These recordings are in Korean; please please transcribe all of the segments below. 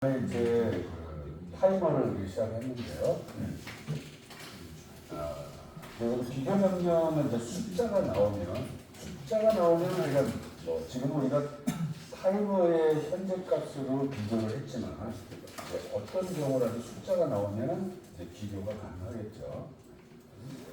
이제 타이머를 시작했는데요. 그리고 기계 명령은 이제 숫자가 나오면 우리가 지금 우리가 타이머의 현재 값으로 비교를 했지만 어떤 경우라도 숫자가 나오면 이제 비교가 가능하겠죠.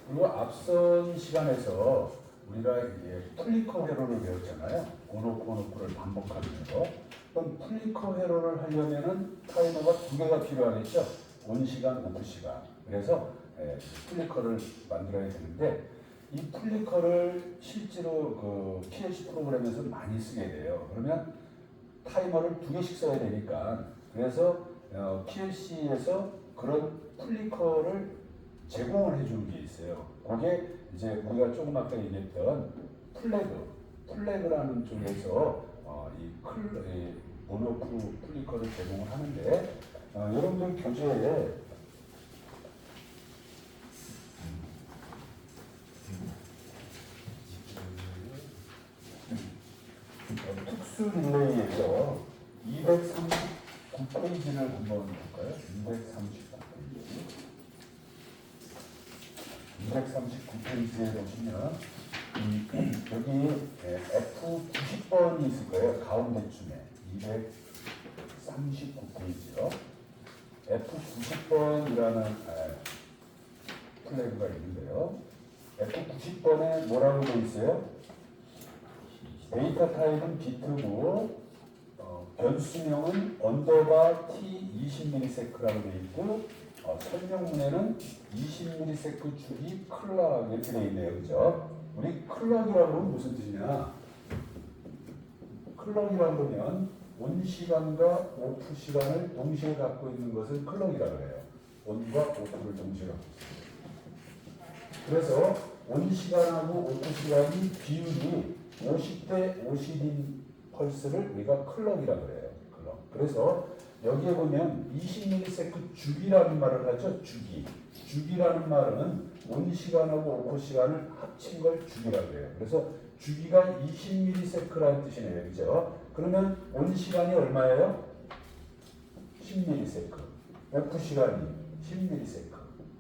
그리고 앞선 시간에서 우리가 이제 플리커 회로를 배웠잖아요. 오노코노코를 반복하는 거. 그럼 플리커 회로를 하려면은 타이머가 두 개가 필요하겠죠. 온 시간, 오프 시간. 그래서 플리커를 만들어야 되는데 이 플리커를 실제로 그 PLC 프로그램에서 많이 쓰게 돼요. 그러면 타이머를 두 개씩 써야 되니까 그래서 PLC에서 그런 플리커를 제공을 해주는 게 있어요. 그게 이제 우리가 조금 아까 얘기했던 플래그라는 쪽에서 이 모노프 플리커를 제공을 하는데 여러분들 교재에 특수 릴레이에서 239페이지를 한번 볼까요? 239페이지에 보시면 여기 F90번이 있을 거예요. 가운데쯤에 239페이지요. F90번이라는 플래그가 있는데요. F90번에 뭐라고 되어 있어요? 데이터 타입은 비트고 변수명은 언더바 T 20ms라고 되어 있고 설명문에는 20ms 주기 클락 이렇게 되어 있네요. 그죠? 우리 클락이라고 하면 무슨 뜻이냐? 클락이라고 하면 온 시간과 오프 시간을 동시에 갖고 있는 것을 클락이라고 해요. 온과 오프를 동시에 갖고 있습니다. 그래서 온 시간하고 오프 시간이 비율이 50대 50인 펄스를 우리가 클럭이라고 해요. 클럭. 그래서 여기에 보면 20ms 주기라는 말을 하죠. 주기라는 말은 온 시간하고 오프 시간을 합친 걸 주기라고 해요. 그래서 주기가 20ms라는 뜻이네요. 그죠? 그러면 온 시간이 얼마예요? 10ms. 오프 시간이 10ms.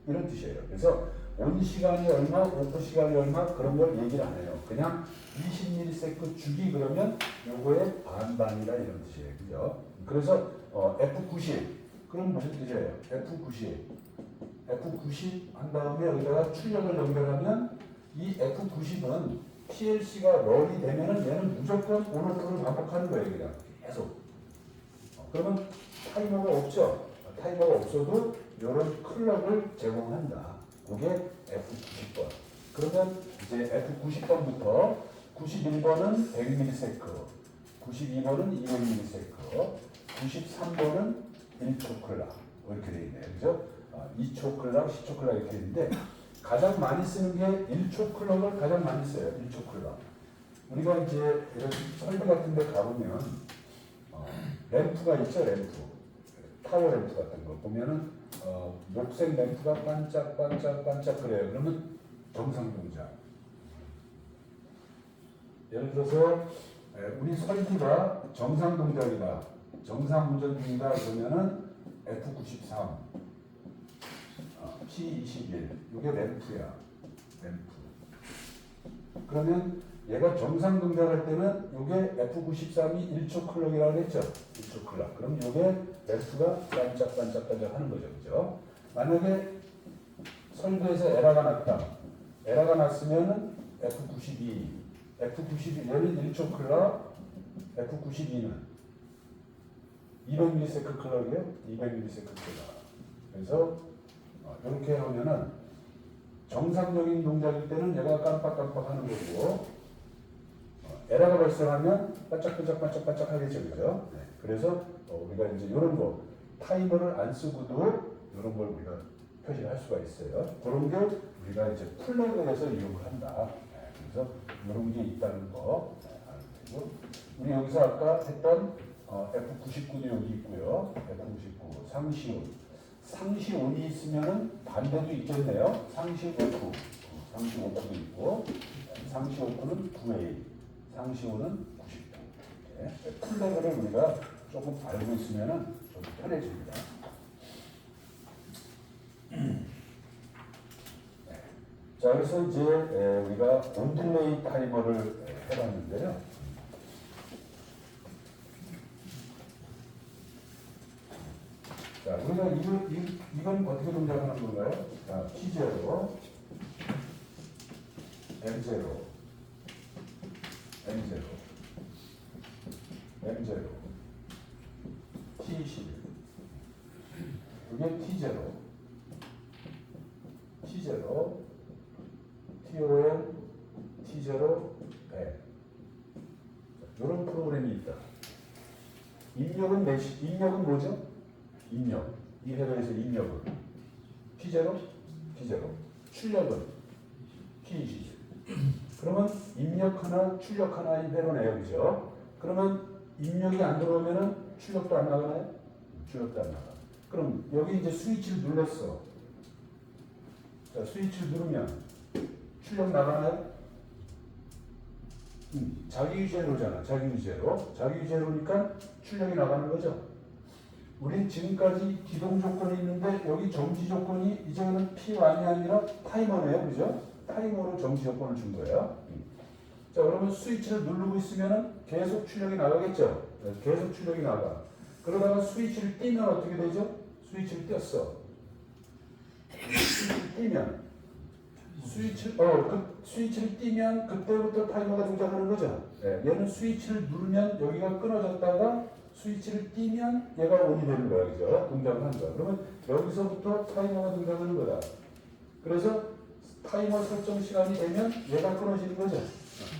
이런 뜻이에요. 그래서 온 시간이 얼마, 오프 시간이 얼마 그런 걸 얘기를 안 해요. 그냥 20ms 주기 그러면 요거의 반반이라 이런 뜻이에요. 그죠? 그래서 F90 그럼 무슨 뜻이에요? F90 한 다음에 여기다가 출력을 연결하면 이 F90은 PLC가 런이 되면은 얘는 무조건 온오프를 반복하는 거예요. 그냥 계속. 그러면 타이머가 없죠? 타이머가 없어도 이런 클럭을 제공한다. 그게 F90번. 그러면 이제 F90번부터 91번은 100ms, 92번은 200ms, 93번은 1초 클락 이렇게 되어 있네요. 그죠? 2초 클락, 10초 클락 이렇게 있는데 가장 많이 쓰는 게 1초 클락을 가장 많이 써요. 1초 클락. 우리가 이제 이런 설비 같은 데 가보면 램프가 있죠. 램프. 타워 램프 같은 거 보면은 녹색 램프가 반짝반짝 그래요. 그러면 정상 동작. 예를 들어서 우리 설비가 정상 동작이다, 정상 운전 중이다 그러면은 F93, P21 이게 램프야. 램프. 그러면 얘가 정상 동작할 때는 이게 F93이 1초 클럭이라고 했죠. 1초 클럭. 그럼 이게 램프가 반짝반짝 하는 거죠. 그죠? 만약에 설비에서 에러가 났다. 에러가 났으면은 F92 얘는 1초 클럭, F92는 200ms 클럭이에요. 200ms 클럭. 그래서 이렇게 하면은 정상적인 동작일 때는 얘가 깜빡깜빡 하는 거고 에러가 발생하면 반짝반짝 하겠죠. 그죠? 네. 그래서 우리가 이제 이런 거 타이머를 안 쓰고도 이런 걸 우리가 표시를 할 수가 있어요. 그런 게 우리가 이제 플래그에서 이용을 한다. 네. 그래서 이런 게 있다는 거 알고 되고 우리 여기서 아까 했던 F99도 여기 있고요. F99 상시온이 있으면은 반대도 있겠네요. 상시오프, 상시오프도 있고 상시오프는 9A, 상시온은 99. 플래그를 우리가 조금 알고 있으면 좀 편해집니다. 자, 그래서 이제 우리가 온딜레이 타이머를 해봤는데요. 자, 우리가 이건 어떻게 동작하는 건가요? 자, T0, M0, M0, M0, T11. 이게 T0, T0, TOM, T0, 100. 이런 프로그램이 있다. 입력은 뭐죠? 입력. 이 회로에서 입력은 T0, T0. 출력은 T20. 그러면 입력 하나, 출력 하나인 회로네요. 그죠? 그러면 입력이 안 들어오면은 출력도 안 나가나요? 출력도 안 나가. 그럼 여기 이제 스위치를 눌렀어. 자, 스위치를 누르면 출력 나가나요? 자기 유제로잖아. 자기 유제로. 자기 유제로니까 출력이 나가는 거죠. 우린 지금까지 기동 조건이 있는데 여기 정지 조건이 이제는 P1이 아니라 타이머네요. 그죠? 타이머로 정지 조건을 준 거예요. 자, 그러면 스위치를 누르고 있으면 계속 출력이 나가겠죠? 계속 출력이 나가. 그러다가 스위치를 띄면 어떻게 되죠? 스위치를 띄었어. 스위치를 띄면 스위치를 띄면 그때부터 타이머가 동작하는 거죠. 네, 얘는 스위치를 누르면 여기가 끊어졌다가 스위치를 띄면 얘가 온이 되는 거야. 그죠? 동작을 하는 거야. 그러면 여기서부터 타이머가 동작하는 거다. 그래서 타이머 설정 시간이 되면 얘가 끊어지는 거죠.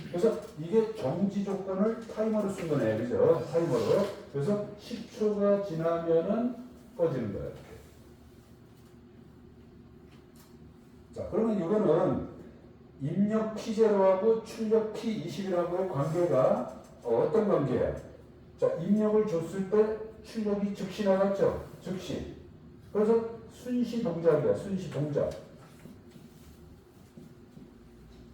그래서 이게 정지 조건을 타이머로 쓴 거네. 그죠? 타이머로. 그래서 10초가 지나면은 꺼지는 거야. 이렇게. 자, 그러면 이거는 입력 T0하고 출력 T20이라고의 관계가 어떤 관계야? 자, 입력을 줬을 때 출력이 즉시 나갔죠? 즉시. 그래서 순시 동작이야. 순시 동작.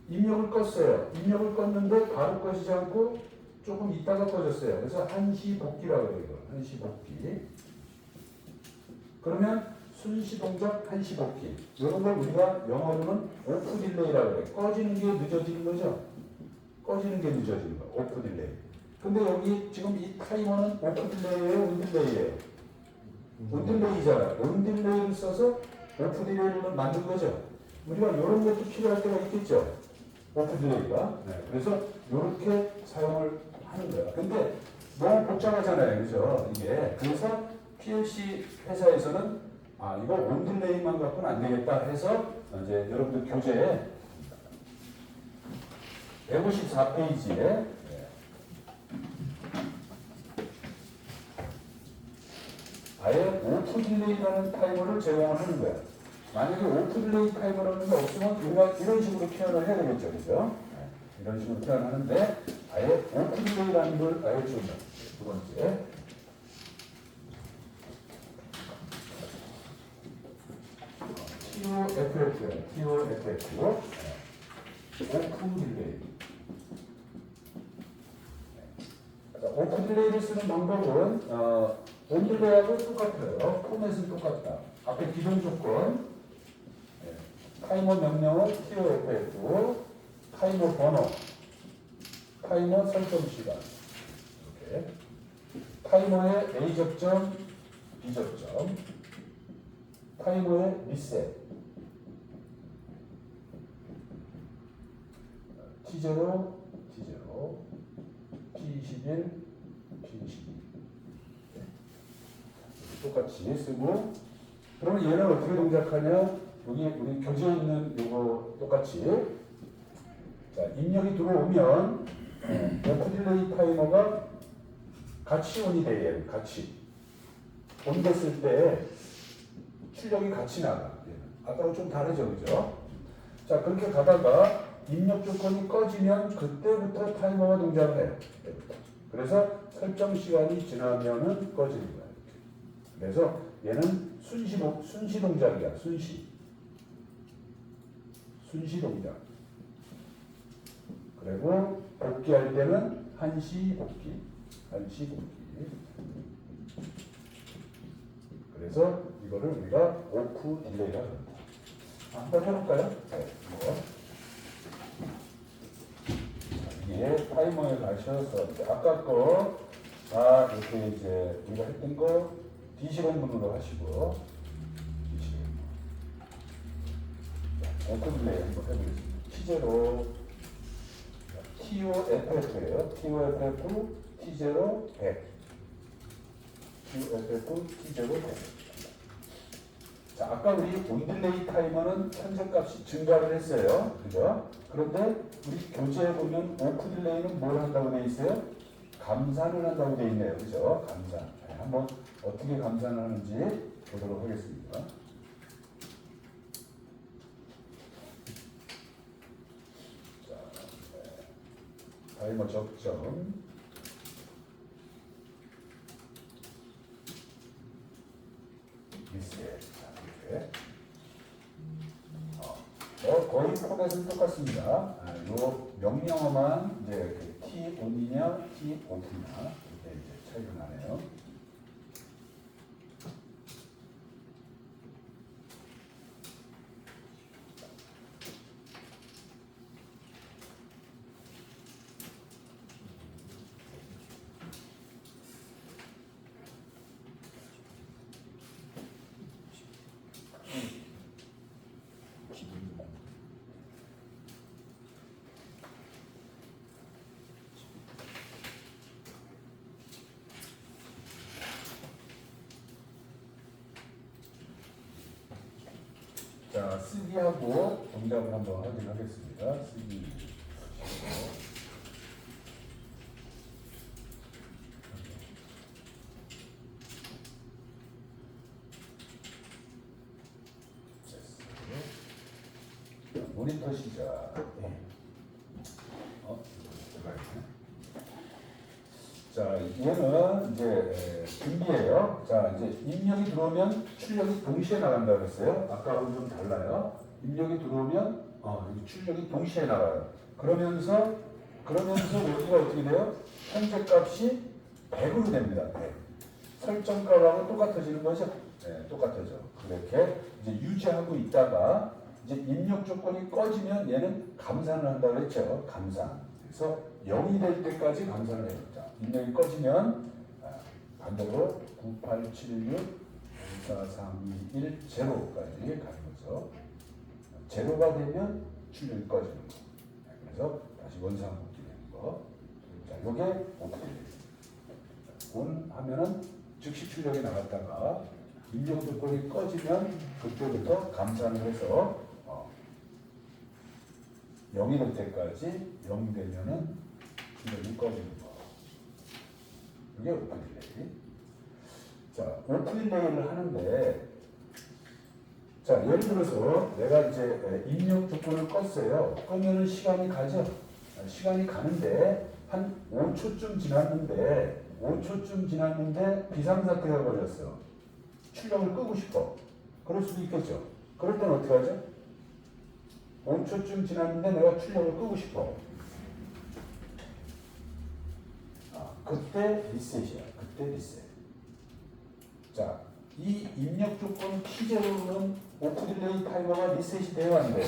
입력을 껐어요. 입력을 껐는데 바로 꺼지지 않고 조금 있다가 꺼졌어요. 그래서 한시 복기라고 해요. 이거. 한시 복기. 그러면 순시 동작 한시 복기. 이런 걸 우리가 영어로는 오프 딜레이라고 해요. 꺼지는 게 늦어지는 거죠. 꺼지는 게 늦어지는 거. 오프 딜레이. 근데 여기 지금 이 타이머는 오프 딜레이예요? 온 딜레이예요? 온 딜레이잖아. 온 딜레이를 써서 오프 딜레이를 만든 거죠. 우리가 이런 것도 필요할 때가 있겠죠. 오프 딜레이가. 네. 그래서 이렇게 사용을 하는 거야. 근데 너무 복잡하잖아요. 그죠? 이게. 그래서 PLC 회사에서는 이거 온 딜레이만 갖고는 안 되겠다 해서 이제 여러분들 교재에 154페이지에 아예 오프 딜레이라는 타이머를 제공을 하는 거야. 만약에 오프 딜레이 타이머라는 게 없으면 우리가 이런 식으로 표현을 해야 되겠죠. 그죠? 이런 식으로 표현하는데 아예 오프 딜레이라는 걸 아예 줍니다. 두 번째. TOFF예요. TOFF. 오프 딜레이. 자, 오프 딜레이를 쓰는 방법은 온 딜레이하고 똑같아요. 포맷은 똑같다. 앞에 기본 조건, 타이머 명령은 TOFF, 타이머 번호, 타이머 설정 시간. 이렇게. 타이머의 A 접점, B 접점, 타이머의 리셋, T0, T0, P21, P22. 똑같이 쓰고, 그러면 얘는 어떻게 동작하냐? 여기 우리 교재에 있는 이거 똑같이. 자, 입력이 들어오면 오프 딜레이 타이머가 같이 온이 돼요. 같이. 온 됐을 때 출력이 같이 나가. 아까랑 좀 다르죠, 그죠? 자, 그렇게 가다가 입력 조건이 꺼지면 그때부터 타이머가 동작을 해요. 그때부터. 그래서 설정 시간이 지나면은 꺼지는 거예요. 그래서 얘는 순시 동작이야. 순시 동작. 그리고 복귀할 때는 한시 복귀. 그래서 이거를 우리가 오프 딜레이라 합니다. 한번 해볼까요? 네, 이거. 이게 타이머에 가셔서 아까 거 다 이렇게 이제 우리가 했던 거 D시간문으로 하시고 오프 딜레이 한번 해보겠습니다. T0 TOFF예요. TOFF T0 100 TOFF T0 100. 자, 아까 우리 온딜레이 타이머는 현재 값이 증가를 했어요. 그죠? 그런데 우리 교재에 보면 오프 딜레이는 뭘 한다고 되어 있어요? 감산을 한다고 되어 있네요. 그죠? 감산. 네, 한번 어떻게 감산을 하는지 보도록 하겠습니다. 자, 네. 타이머 적정. 리셋. 자, 이렇게. 거의 포맷은 똑같습니다. 요 명령어만 이제 그 T 온이냐, T 오프냐 이렇게 이제 차이가 나네요. 자, 쓰기하고 동작을 한번 확인하겠습니다. 쓰기. 모니터 시작. 자, 얘는 이제 준비예요. 자, 이제 입력이 들어오면 출력이 동시에 나간다 그랬어요. 아까하고는 좀 달라요. 입력이 들어오면 출력이 동시에 나가요. 그러면서 여기가 어떻게 돼요? 현재 값이 100으로 됩니다. 100. 설정값하고 똑같아지는 거죠? 네, 똑같아져. 그렇게 이제 유지하고 있다가 이제 입력 조건이 꺼지면 얘는 감산을 한다고 했죠. 감산. 그래서 0이 될 때까지 감산을 해요. 입력이 꺼지면 반대로 9876 431 제로까지 가는 거죠. 제로가 되면 출력이 꺼지는 거. 그래서 다시 원상복귀 되는 거. 자, 요게 오프딜레이. 온 하면은 즉시 출력이 나갔다가 입력 조건이 꺼지면 그때부터 감산을 해서 0이 될 때까지 0 되면은 출력이 꺼지는 거. 이게 오프 딜레이. 자, 오프 딜레이를 하는데, 자, 예를 들어서 내가 이제 입력 조건을 껐어요. 끄면은 시간이 가죠. 시간이 가는데 한 5초쯤 지났는데 비상사태가 걸렸어. 출력을 끄고 싶어. 그럴 수도 있겠죠. 그럴 때는 어떻게 하죠? 5초쯤 지났는데 내가 출력을 끄고 싶어. 그때 리셋이야. 그때 리셋. 자, 이 입력 조건 T0는 오프 딜레이 타이머가 리셋이 돼요, 안 돼요?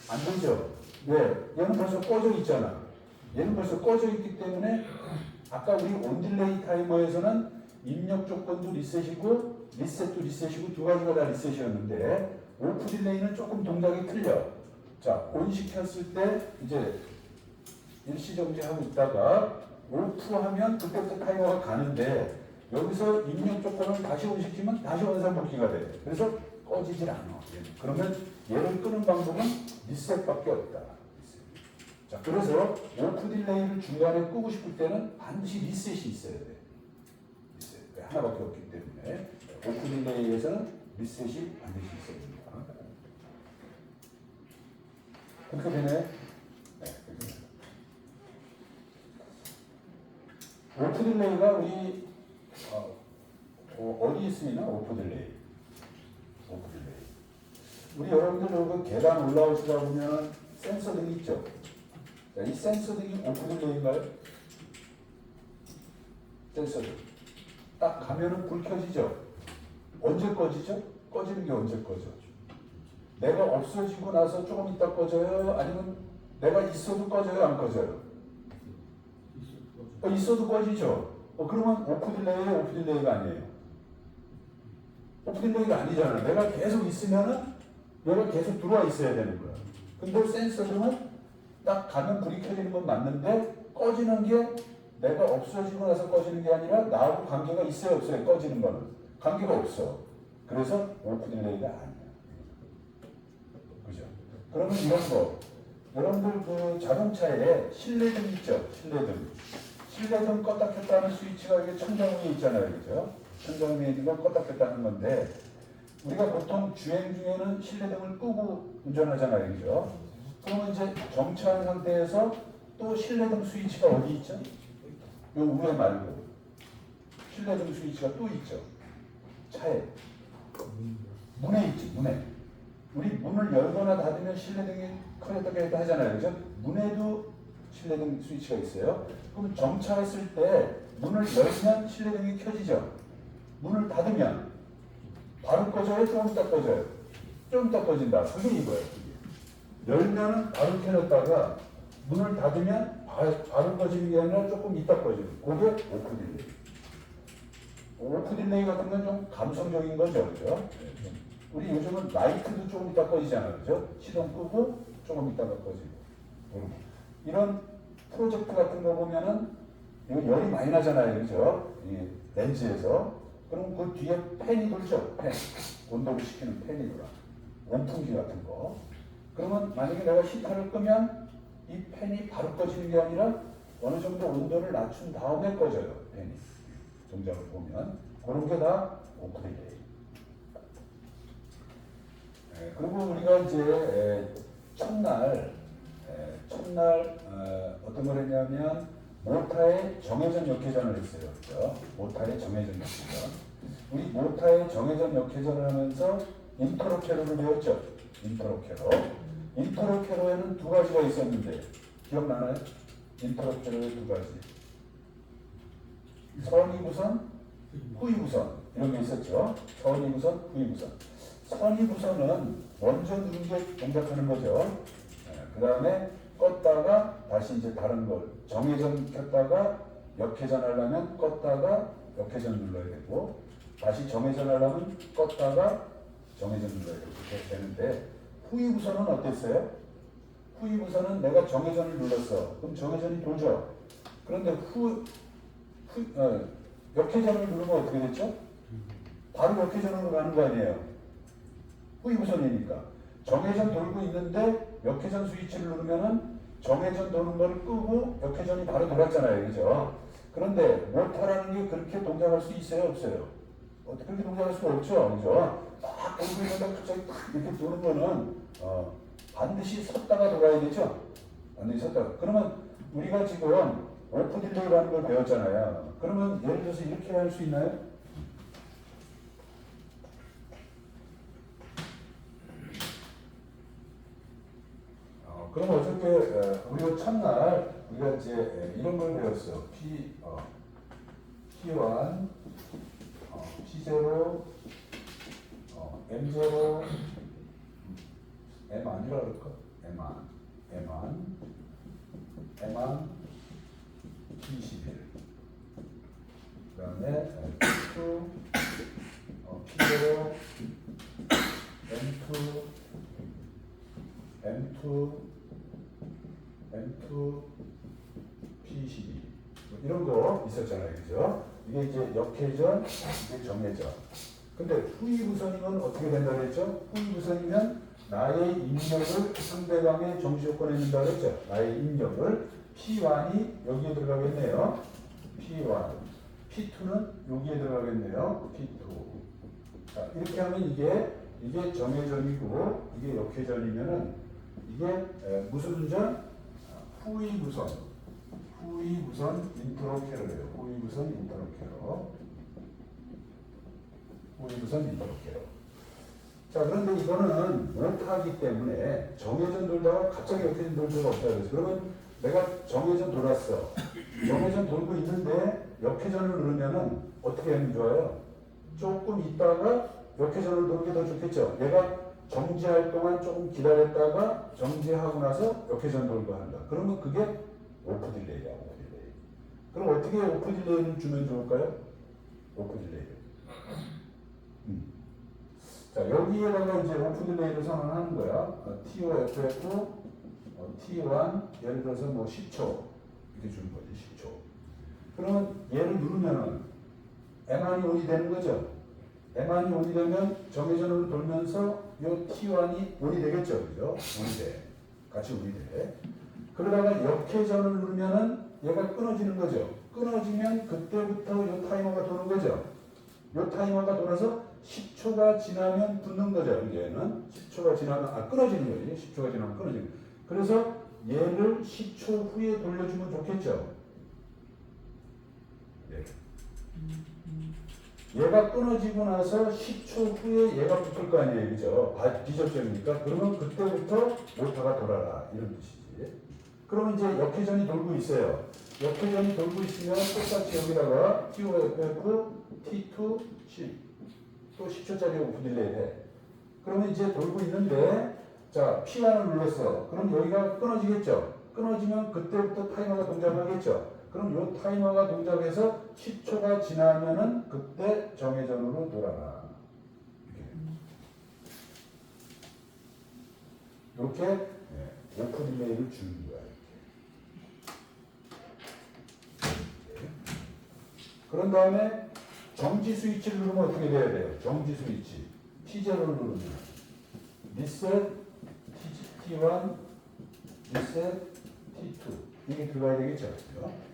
안 되죠? 왜? 얘는 벌써 꺼져 있잖아. 얘는 벌써 꺼져 있기 때문에 아까 우리 온 딜레이 타이머에서는 입력 조건도 리셋이고 리셋도 리셋이고 두 가지가 다 리셋이었는데 오프 딜레이는 조금 동작이 틀려. 자, 온 시켰을 때 이제 일시정지하고 있다가 오프하면 그때부터 타이머가 가는데 여기서 입력 조건을 다시 온시키면 다시 원상복귀가 돼. 그래서 꺼지질 않아. 그러면 얘를 끄는 방법은 리셋밖에 없다. 자, 그래서 오프 딜레이를 중간에 끄고 싶을 때는 반드시 리셋이 있어야 돼. 리셋. 하나밖에 없기 때문에 오프 딜레이에서는 리셋이 반드시 있어야 됩니다. 그렇게 되네. 오프 딜레이가 우리 어디에 쓰이나? 오프 딜레이. 오프 딜레이. 우리 여러분들 여기 계단 올라오시다 보면 센서 등이 있죠. 자, 이 센서 등이 오프 딜레이인가요? 센서 등. 딱 가면은 불 켜지죠. 언제 꺼지죠? 꺼지는 게 언제 꺼져? 내가 없어지고 나서 조금 있다 꺼져요? 아니면 내가 있어도 꺼져요? 안 꺼져요? 있어도 꺼지죠? 그러면 오프 딜레이예요? 오프 딜레이가 아니에요? 오프 딜레이가 아니잖아요. 내가 계속 있으면은 얘가 계속 들어와 있어야 되는 거야. 근데 센서는 딱 가면 불이 켜지는 건 맞는데 꺼지는 게 내가 없어지고 나서 꺼지는 게 아니라 나하고 관계가 있어요? 없어요? 꺼지는 거는? 관계가 없어. 그래서 오프 딜레이가 아니야. 그죠? 그러면 이런 거. 여러분들 그 자동차에 실내등 있죠? 실내등. 실내등 껐다 켰다 하는 스위치가 이게 천장 위에 있잖아요. 그죠? 천장 위에 있는 걸 껐다 켰다 하는 건데 우리가 보통 주행 중에는 실내등을 끄고 운전하잖아요. 그죠? 그러면 이제 정차한 상태에서 또 실내등 스위치가 어디 있죠? 요 위에 말고 실내등 스위치가 또 있죠. 차에. 문에 있지, 문에. 우리 문을 열거나 닫으면 실내등이 켜졌다 켰다 하잖아요. 그죠? 문에도 실내등 스위치가 있어요. 그럼 정차했을 때 문을 열면 실내등이 켜지죠. 문을 닫으면 바로 꺼져요? 좀 이따 꺼져요? 좀 이따 꺼진다. 그게 이거예요. 그게. 열면은 바로 켜졌다가 문을 닫으면 바로 꺼지는 게 아니라 조금 이따 꺼지는. 그게 오프 딜레이. 오프 딜레이 같은 건 좀 감성적인 거죠. 그죠? 우리 요즘은 라이트도 조금 이따 꺼지잖아요. 그죠? 시동 끄고 조금 이따가 꺼지고. 이런 프로젝트 같은 거 보면은 이거 열이 많이 나잖아요. 그죠? 이 렌즈에서. 그럼 그 뒤에 팬이 돌죠. 팬. 온도를 식히는 팬이 돌아. 온풍기 같은 거. 그러면 만약에 내가 히터를 끄면 이 팬이 바로 꺼지는 게 아니라 어느 정도 온도를 낮춘 다음에 꺼져요. 팬이. 동작을 보면. 그런 게 다 오프 딜레이. 그리고 우리가 이제 첫날 어떤 걸 했냐면 모타의 정회전 역회전을 했어요. 그렇죠? 모타의 정회전 역회전. 우리 모타의 정회전 역회전을 하면서 인터로캐로를 배웠죠. 인터로캐로. 인터로캐로에는 두 가지가 있었는데 기억나나요? 인터로캐로의 두 가지. 선이부선, 후이부선 이런 게 있었죠. 선이부선, 후이부선. 선이부선은 먼저 누른 게 동작하는 거죠. 그 다음에 껐다가 다시 이제 다른 걸 정회전 켰다가 역회전 하려면 껐다가 역회전 눌러야 되고 다시 정회전 하려면 껐다가 정회전 눌러야 되고 그렇게 되는데 후이부선은 어땠어요? 후이부선은 내가 정회전을 눌렀어. 그럼 정회전이 돌죠. 그런데 역회전을 누르면 어떻게 됐죠? 바로 역회전으로 가는 거 아니에요. 후이부선이니까. 정회전 돌고 있는데 역회전 스위치를 누르면은 정회전 도는 걸 끄고 역회전이 바로 돌았잖아요. 그죠? 그런데 모터라는 게 그렇게 동작할 수 있어요? 없어요? 그렇게 동작할 수가 없죠. 그죠? 막 돌고 있는데 갑자기 이렇게 도는 거는 반드시 섰다가 돌아야 되죠? 반드시 섰다가. 그러면 우리가 지금 오프 딜레이라는 걸 배웠잖아요. 그러면 예를 들어서 이렇게 할 수 있나요? 그럼 어저께 우리가 첫날 우리가 이제 이런 걸 배웠어. P1, P0, M0, M 아니라 그럴까? M1, P11. 그 다음에 P2, P0, M2, P12 이런 거 있었잖아요. 그죠? 이게 이제 역회전, 이게 정회전. 근데 후이부선이면 어떻게 된다 그랬죠? 후이부선이면 나의 입력을 상대방의 정지조건에 넣는다 그랬죠? 나의 입력을 P1이 여기에 들어가겠네요. P1. P2는 여기에 들어가겠네요. P2. 자, 이렇게 하면 이게 정회전이고 이게 역회전이면은 이게 무슨 운전? 후이부선 인트로캐로예요. 후이부선 인트로캐로. 자, 그런데 이거는 못하기 때문에 정회전 돌다가 갑자기 역회전 돌 수가 없다 그래서 그러면 내가 정회전 돌았어. 정회전 돌고 있는데 역회전을 누르면은 어떻게 하면 좋아요? 조금 있다가 역회전을 도는 게 더 좋겠죠. 얘가 정지할 동안 조금 기다렸다가 정지하고 나서 역회전 돌고 한다. 그러면 그게 오프 딜레이야, 오프 딜레이. 그럼 어떻게 오프 딜레이를 주면 좋을까요? 오프 딜레이를. 자, 여기에다가 이제 오프 딜레이를 선언하는 거야. TOFF, T1, 예를 들어서 뭐 10초 이렇게 주는 거지, 10초. 그러면 얘를 누르면은 M1이 온이 되는 거죠. M1이 온이 되면 정회전으로 돌면서 요 T1이 온이 되겠죠, 그죠? 온이 돼. 같이 온이 돼. 그러다가 역회전을 누르면은 얘가 끊어지는 거죠. 끊어지면 그때부터 요 타이머가 도는 거죠. 요 타이머가 돌아서 10초가 지나면 붙는 거죠. 이제는 10초가 지나면 끊어지는 거지. 10초가 지나면 끊어지는 거죠. 그래서 얘를 10초 후에 돌려주면 좋겠죠. 예. 얘가 끊어지고 나서 10초 후에 얘가 붙을 거 아니에요. 그죠? 비접점이니까. 그러면 그때부터 모터가 돌아라. 이런 뜻이지. 그러면 이제 역회전이 돌고 있어요. 역회전이 돌고 있으면 똑같이 여기다가 TOFF, T2, 10. 또 10초짜리 오프 딜레이 해. 그러면 이제 돌고 있는데, 자, P1을 눌렀어. 그럼 여기가 끊어지겠죠? 끊어지면 그때부터 타이머가 동작하겠죠? 그럼 이 타이머가 동작해서 10초가 지나면은 그때 정회전으로 돌아라. 이렇게 오프 딜레이를 주는 거야. 이렇게. 그런 다음에 정지 스위치를 누르면 어떻게 돼야 돼요? 정지 스위치. T0를 누르면 리셋 T1, 리셋 T2 이게 들어가야 되겠죠?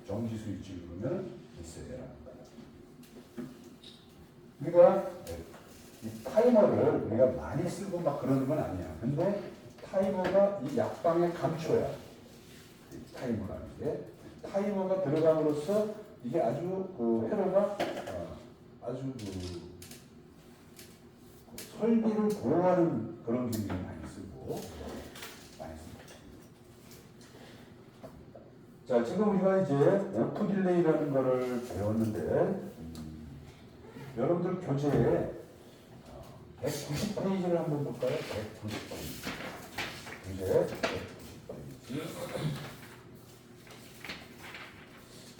정지 스위치 누르면 리셋해야 합니다. 그러니까 이 타이머를 우리가 많이 쓰고 막 그러는 건 아니야. 근데 타이머가 이 약방의 감초야. 이 타이머라는 게. 타이머가 들어감으로써 이게 아주 그 회로가 아주 설비를 보호하는 그런 기능이 많이 쓰고 많이 씁니다. 자, 지금 우리가 이제 오프 딜레이라는 거를 배웠는데 여러분들 교재에 190페이지를 한번 볼까요? 190페이지. 교재 190페이지.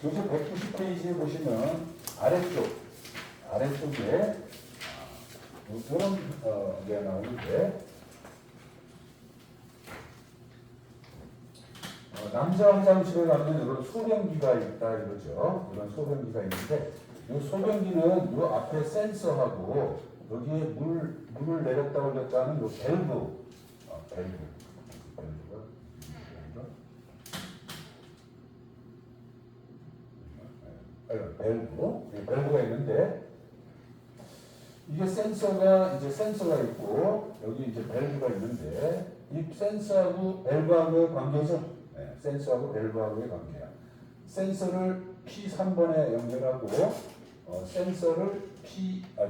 교재 190페이지에 보시면 아래쪽에 이런 게 나오는데 남자 화장실에 가면 이런 소변기가 있다 이거죠. 이런 소변기가 있는데 이 소변기는 이 앞에 센서하고 여기에 물을 내렸다 올렸다 하는 이 밸브가 있는데 이게 센서가 있고 여기 이제 밸브가 있는데 이 센서하고 밸브하고의 관계죠. 네, 센서하고 밸브하고의 관계야. 센서를 P3번에 연결하고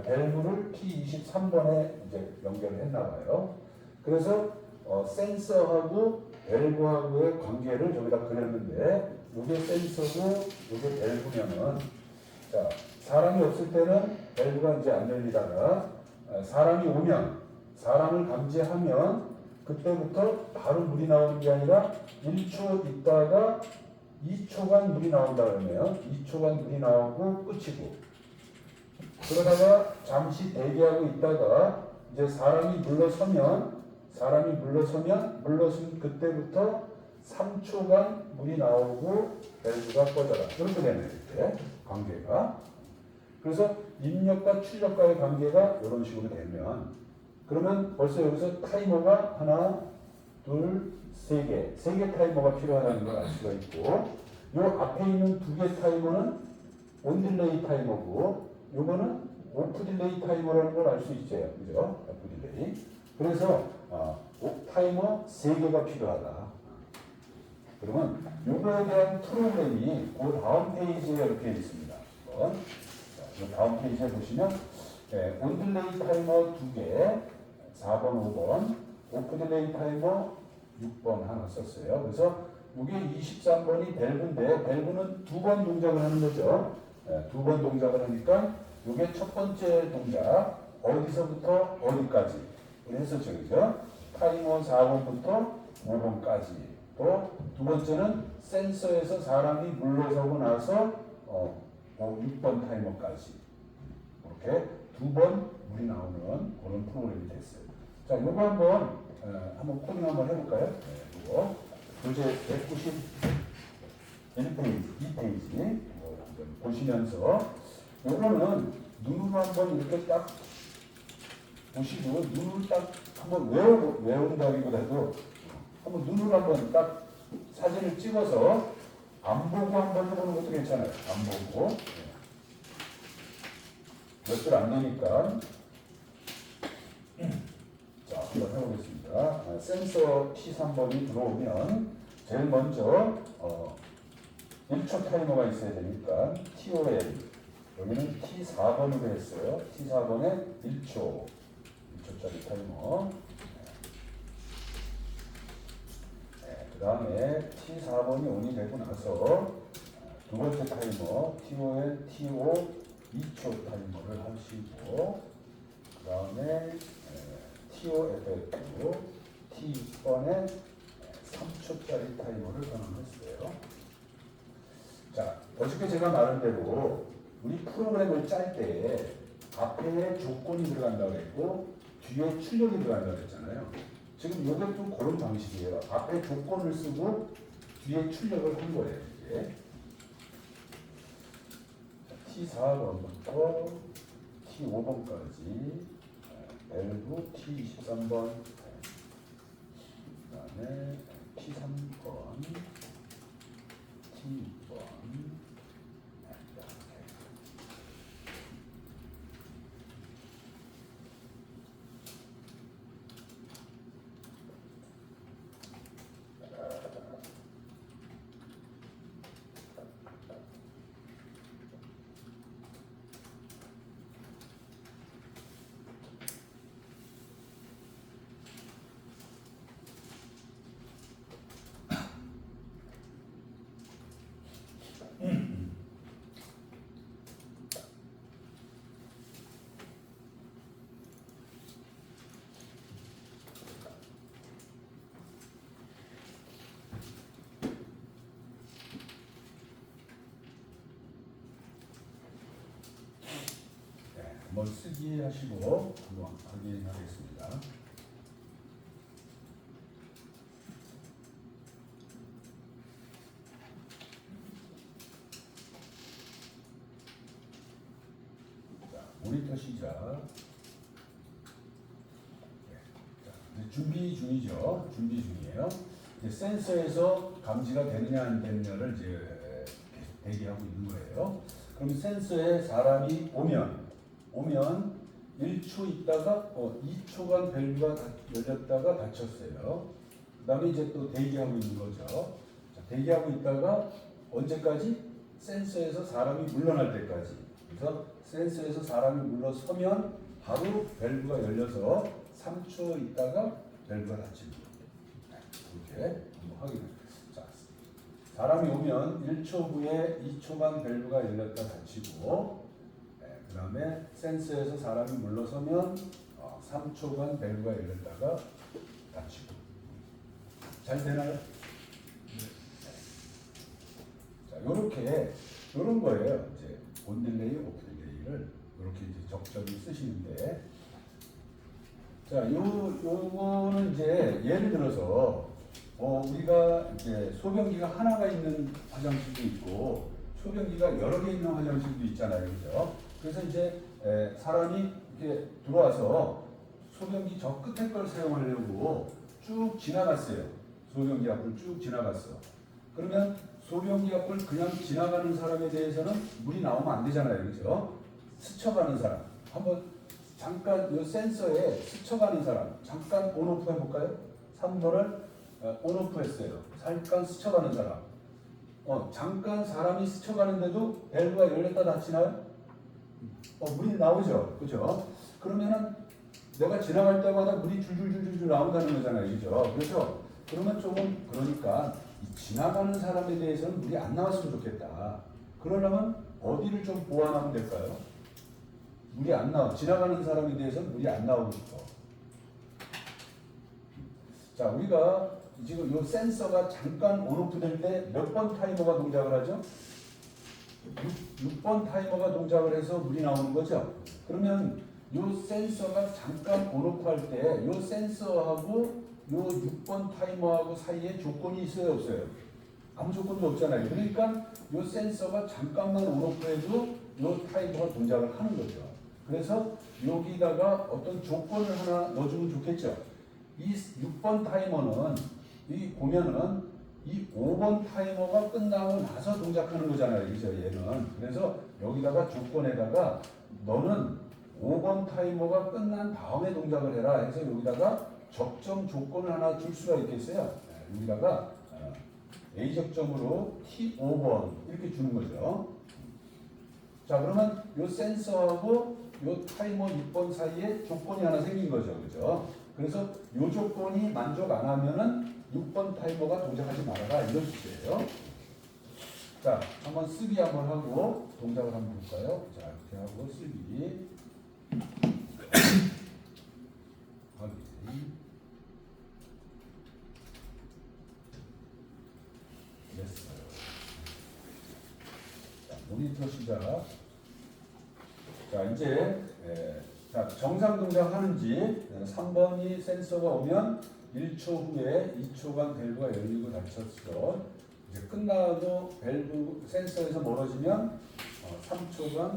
밸브를 P23번에 이제 연결을 했나 봐요. 그래서 센서하고 밸브하고의 관계를 저기다 그렸는데 이게 센서고 이게 밸브면은 자, 사람이 없을 때는 밸브가 이제 안 열리다가 사람이 오면 사람을 감지하면 그때부터 바로 물이 나오는 게 아니라 1초 있다가 2초간 물이 나온다 그러면 2초간 물이 나오고 끝이고 그러다가 잠시 대기하고 있다가 이제 사람이 물러서면 물러선 그때부터 3초간 물이 나오고 밸브가 꺼져라. 그렇게 되는 이렇게 관계가. 그래서 입력과 출력과의 관계가 이런 식으로 되면 그러면 벌써 여기서 타이머가 하나, 둘, 세 개 타이머가 필요하다는 걸 알 수가 있고 이 앞에 있는 두 개 타이머는 온 딜레이 타이머고 요거는 오프 딜레이 타이머라는 걸 알 수 있죠. 그죠? 오프 딜레이. 그래서 타이머 3개가 필요하다. 그러면 요거에 대한 프로그램이 그 다음 페이지에 이렇게 있습니다. 이 다음 페이지에 보시면 온 딜레이 타이머 2개, 4번, 5번, 오프 딜레이 타이머 6번 하나 썼어요. 그래서 이게 23번이 밸브인데 밸브는 2번 동작을 하는 거죠. 2번 동작을 하니까 이게 첫 번째 동작 어디서부터 어디까지 우리 했었죠, 그죠? 타이머 4번부터 5번까지. 또 두 번째는 센서에서 사람이 물러서고 나서 6번 타이머까지. 이렇게 두 번 물이 나오는 그런 프로그램이 됐어요. 자, 요거 한번 코딩 한번 해볼까요? 네, 요거 교재 191페이지 보시면서 요거는 눈으로 한번 이렇게 딱 보시고 눈을 딱 한번 외운다기보다도 한번 눈으로 한번 딱 사진을 찍어서 안 보고 한번 해보는 것도 괜찮아요. 안 보고 몇 줄 안 되니까 자 한번 해보겠습니다. 센서 T3번이 들어오면 제일 먼저 1초 타이머가 있어야 되니까 TOL 여기는 T4번으로 했어요. T4번에 1초짜리 타이머. 그 다음에 T4번이 온이 되고 나서 두 번째 타이머 TOL, TO 2초 타이머를 하시고 그 다음에 TOFF T6번에 3초짜리 타이머를 선언했어요. 자, 어저께 제가 말한 대로 우리 프로그램을 짤 때 앞에 조건이 들어간다고 했고 뒤에 출력이 들어간다고 했잖아요. 지금 이것도 그런 방식이에요. 앞에 조건을 쓰고 뒤에 출력을 한 거예요. 이제. T4번부터 T5번까지 밸브 T23번 그 다음에 T3번 T6번 한번 쓰기 하시고 한번 확인하겠습니다. 자, 모니터 시작. 자, 준비 중이죠. 준비 중이에요. 이제 센서에서 감지가 되느냐 안 되느냐를 이제 대기하고 있는 거예요. 그럼 센서에 사람이 오면 1초 있다가 2초간 밸브가 열렸다가 닫혔어요. 그 다음에 이제 또 대기하고 있는 거죠. 자, 대기하고 있다가 언제까지? 센서에서 사람이 물러날 때까지. 그래서 센서에서 사람이 물러서면 바로 밸브가 열려서 3초 있다가 밸브가 닫히는 거예요. 이렇게 한번 확인해요. 자, 사람이 오면 1초 후에 2초간 밸브가 열렸다 닫히고 그 다음에 센서에서 사람이 물러서면 3초간 밸브가 열렸다가 닫히고. 잘 되나요? 네. 자, 요런 거예요. 이제 온 딜레이, 오프 딜레이를 이렇게 이제 적절히 쓰시는데, 자, 요거는 이제 예를 들어서 우리가 이제 소변기가 하나가 있는 화장실도 있고 소변기가 여러 개 있는 화장실도 있잖아요, 그죠? 그래서 이제 사람이 이렇게 들어와서 소변기 저 끝에 걸 사용하려고 쭉 지나갔어요. 소변기 앞을 쭉 지나갔어. 그러면 소변기 앞을 그냥 지나가는 사람에 대해서는 물이 나오면 안 되잖아요, 그죠? 스쳐가는 사람 한번 잠깐 이 센서에 스쳐가는 사람 잠깐 온오프 해볼까요? 3번을 온오프 했어요. 잠깐 스쳐가는 사람. 잠깐 사람이 스쳐가는데도 밸브가 열렸다 닫히나요? 물이 나오죠. 그죠? 그러면은 내가 지나갈 때마다 물이 줄줄줄줄 나온다는 거잖아요. 그죠? 그래서 그러면 조금 그러니까 이 지나가는 사람에 대해서는 물이 안 나왔으면 좋겠다. 그러려면 어디를 좀 보완하면 될까요? 물이 안 나와. 지나가는 사람에 대해서는 물이 안 나오고 싶어. 자, 우리가 지금 이 센서가 잠깐 온오프 될 때 몇 번 타이머가 동작을 하죠? 6번 타이머가 동작을 해서 물이 나오는 거죠. 그러면 이 센서가 잠깐 온오프 할 때 이 센서하고 이 6번 타이머하고 사이에 조건이 있어요, 없어요? 아무 조건도 없잖아요. 그러니까 이 센서가 잠깐만 온오프해도 이 타이머가 동작을 하는 거죠. 그래서 여기다가 어떤 조건을 하나 넣어주면 좋겠죠. 이 6번 타이머는 이 보면은 이 5번 타이머가 끝나고 나서 동작하는 거잖아요. 그죠? 얘는. 그래서 여기다가 조건에다가 너는 5번 타이머가 끝난 다음에 동작을 해라 해서 여기다가 적정 조건을 하나 줄 수가 있겠어요. 여기다가 A 적점으로 T5번 이렇게 주는 거죠. 자, 그러면 이 센서하고 이 타이머 6번 사이에 조건이 하나 생긴 거죠. 그죠? 그래서 이 조건이 만족 안 하면은 6번 타이머가 동작하지 말아라 이런 뜻이에요. 자, 한번 쓰기 한번 하고 동작을 한번 볼까요? 자, 이렇게 하고 쓰기 확인 됐어요. 자, 모니터 시작. 자, 이제 자, 정상 동작하는지 3번이 센서가 오면 1초 후에 2초간 밸브가 열리고 닫혔어. 이제 끝나도 밸브 센서에서 멀어지면 3초간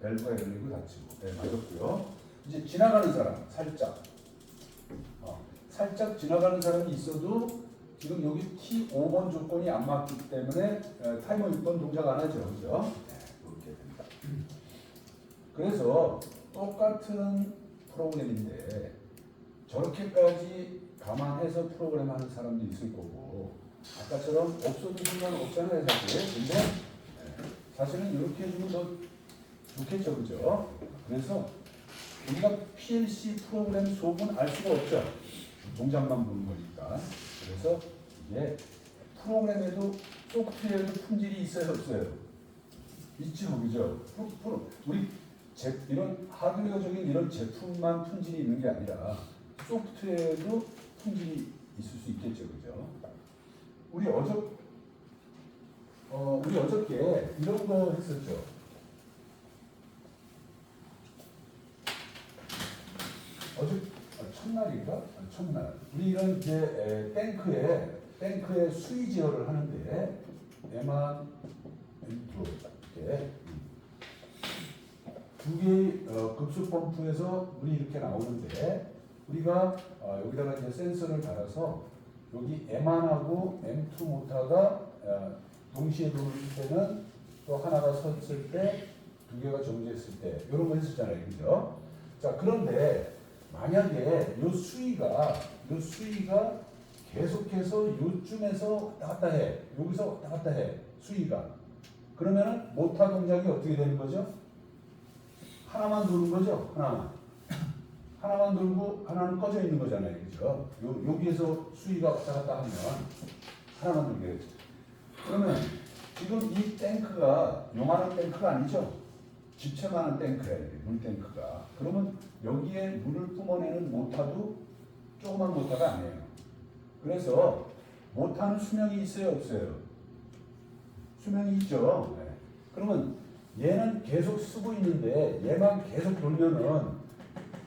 밸브가 열리고 닫히고. 네, 맞았고요. 이제 지나가는 사람 살짝 살짝 지나가는 사람이 있어도 지금 여기 T5번 조건이 안 맞기 때문에 타이머 6번 동작 안 하죠. 그죠? 네, 이렇게 됩니다. 그래서 똑같은 프로그램인데 저렇게까지 감안해서 프로그램 하는 사람도 있을 거고 아까처럼 없어도 상관없잖아요 사실. 근데 사실은 이렇게 해주면 더 좋겠죠. 그죠? 그래서 우리가 PLC 프로그램 속은 알 수가 없죠. 동작만 보는 거니까. 그래서 이게 프로그램에도 소프트웨어에도 품질이 있어요 없어요? 있죠. 그죠? 우리 이런 하드웨어적인 이런 제품만 품질이 있는 게 아니라 소프트웨어도 품질이 있을 수 있겠죠. 그죠? 우리 어저께 이런 거 했었죠. 첫날인가? 첫날. 우리 이런 이제 탱크에 수위 제어를 하는데 에만 이렇게 두 개의 급수 펌프에서 물이 이렇게 나오는데 우리가 여기다가 이제 센서를 달아서 여기 M1하고 M2 모터가 동시에 돌 때는 또 하나가 섰을 때 두 개가 정지했을 때 이런 거 했었잖아요. 그죠? 자, 그런데 만약에 이 수위가 계속해서 요쯤에서 왔다 갔다 해. 여기서 왔다 갔다 해. 수위가. 그러면은 모터 동작이 어떻게 되는 거죠? 하나만 도는 거죠. 하나만 돌고 하나는 꺼져 있는 거잖아요. 그죠? 여기에서 수위가 왔다 갔다 하면 하나만 돌게 되죠. 그러면 지금 이 탱크가 요만한 탱크가 아니죠. 집채만한 탱크예요. 물 탱크가. 그러면 여기에 물을 뿜어내는 모터도 조그만 모터가 아니에요. 그래서 모터는 수명이 있어요 없어요? 수명이 있죠. 네. 그러면 얘는 계속 쓰고 있는데 얘만 계속 돌면은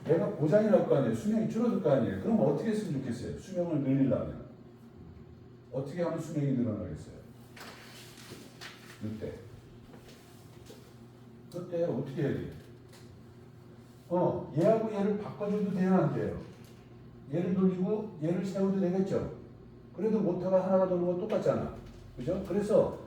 얘가 고장이 날 거 아니에요. 수명이 줄어들 거 아니에요. 그럼 어떻게 했으면 좋겠어요? 수명을 늘리려면 어떻게 하면 수명이 늘어나겠어요? 그때 어떻게 해야 돼요? 얘하고 얘를 바꿔줘도 돼요 안 돼요? 얘를 돌리고 얘를 세워도 되겠죠? 그래도 모터가 하나가 도는 건 똑같잖아. 그죠? 그래서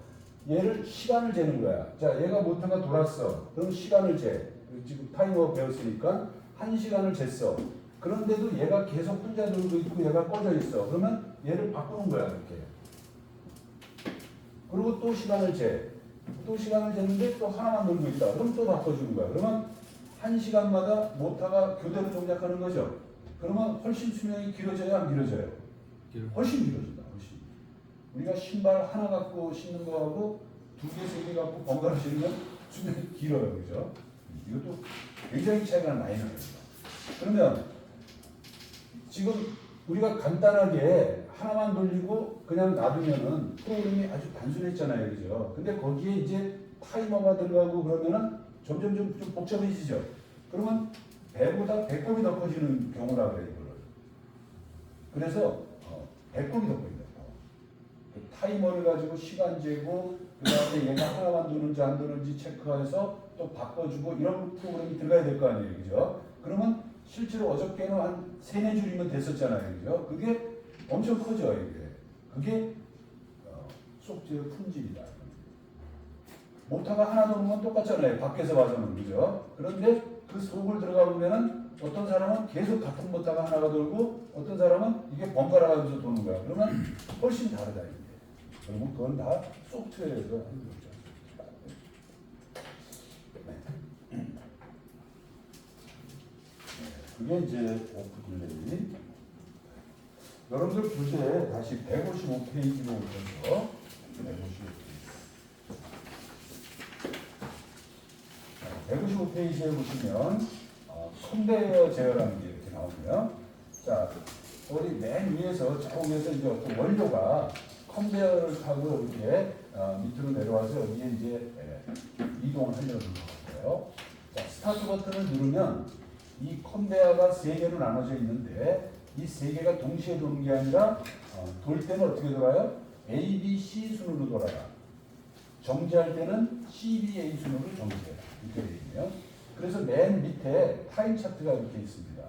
얘를 시간을 재는 거야. 자, 얘가 모터가 돌았어. 그럼 시간을 재. 지금 타이머 배웠으니까 1시간을 쟀어. 그런데도 얘가 계속 혼자 돌고 있고 얘가 꺼져 있어. 그러면 얘를 바꾸는 거야, 이렇게. 그리고 또 시간을 재. 또 시간을 쟀는데 또 하나만 돌고 있다. 그럼 또 바꿔주는 거야. 그러면 1시간마다 모터가 교대로 동작하는 거죠. 그러면 훨씬 수명이 길어져야 안 길어져요? 훨씬 길어진다. 훨씬. 우리가 신발 하나 갖고 신는 거하고 2개, 3개 갖고 번갈아 신으면 수명이 길어요. 그죠? 이것도 굉장히 차이가 많이 나요. 그러면 지금 우리가 간단하게 하나만 돌리고 그냥 놔두면은 프로그램이 아주 단순했잖아요. 그죠? 근데 거기에 이제 타이머가 들어가고 그러면은 점점 좀 복잡해지죠. 그러면 배보다 배꼽이 더 커지는 경우라 그래요. 이거를. 그래서 배꼽이 더 커진다. 그 타이머를 가지고 시간 재고 그다음에 얘가 하나만 도는지 안 도는지 체크해서 또 바꿔주고 이런 프로그램이 들어가야 될 거 아니에요. 그죠? 그러면 실제로 어저께는 한 3-4줄이면 됐었잖아요. 그죠? 그게 엄청 커져요. 이게. 그게 소프트웨어 품질이다. 모터가 하나 도는 건 똑같잖아요. 밖에서 봐서는. 그죠? 그런데 그 속을 들어가 보면은 어떤 사람은 계속 같은 모터가 하나가 돌고 어떤 사람은 이게 번갈아 가면서 도는 거야. 그러면 훨씬 다르다. 이게. 그러면 그건 다 소프트웨어에서 하는 거죠. 그게 이제 오프 딜레이. 여러분들 교재 다시 155페이지로 오셔서 155페이지에 보시면 컨베이어 제어라는 게 이렇게 나오고요. 자, 우리 맨 위에서 저기에서 이제 어떤 원료가 컨베이어를 타고 이렇게 밑으로 내려와서 여기에 이제 이동을 하려는 거예요. 자, 스타트 버튼을 누르면 이 컨베이어가 3개로 나눠져 있는데 이 3개가 동시에 도는 게 아니라 돌 때는 어떻게 돌아요? A, B, C 순으로 돌아요. 정지할 때는 C, B, A 순으로 정지해요. 이렇게 되어 있네요. 그래서 맨 밑에 타임 차트가 이렇게 있습니다.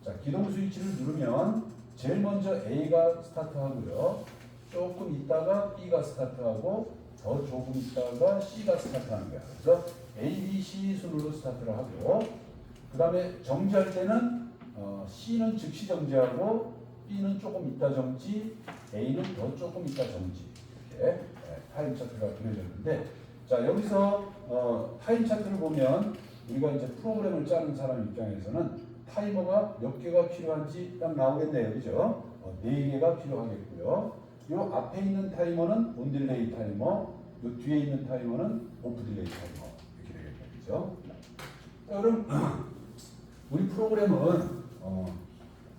자, 기동 스위치를 누르면 제일 먼저 A가 스타트하고요. 조금 있다가 B가 스타트하고 더 조금 있다가 C가 스타트하는 거야. 그래서 A, B, C 순으로 스타트를 하고 그 다음에 정지할 때는 C는 즉시 정지하고 B는 조금 있다 정지, A는 더 조금 있다 정지 이렇게 타임 차트가 그려졌는데 자 여기서 타임 차트를 보면 우리가 이제 프로그램을 짜는 사람 입장에서는 타이머가 몇 개가 필요한지 딱 나오겠네요. 그죠? 4개가 필요하겠고요. 요 앞에 있는 타이머는 온 딜레이 타이머, 요 뒤에 있는 타이머는 오프 딜레이 타이머 이렇게 되겠네요. 그죠? 자, 그럼 우리 프로그램은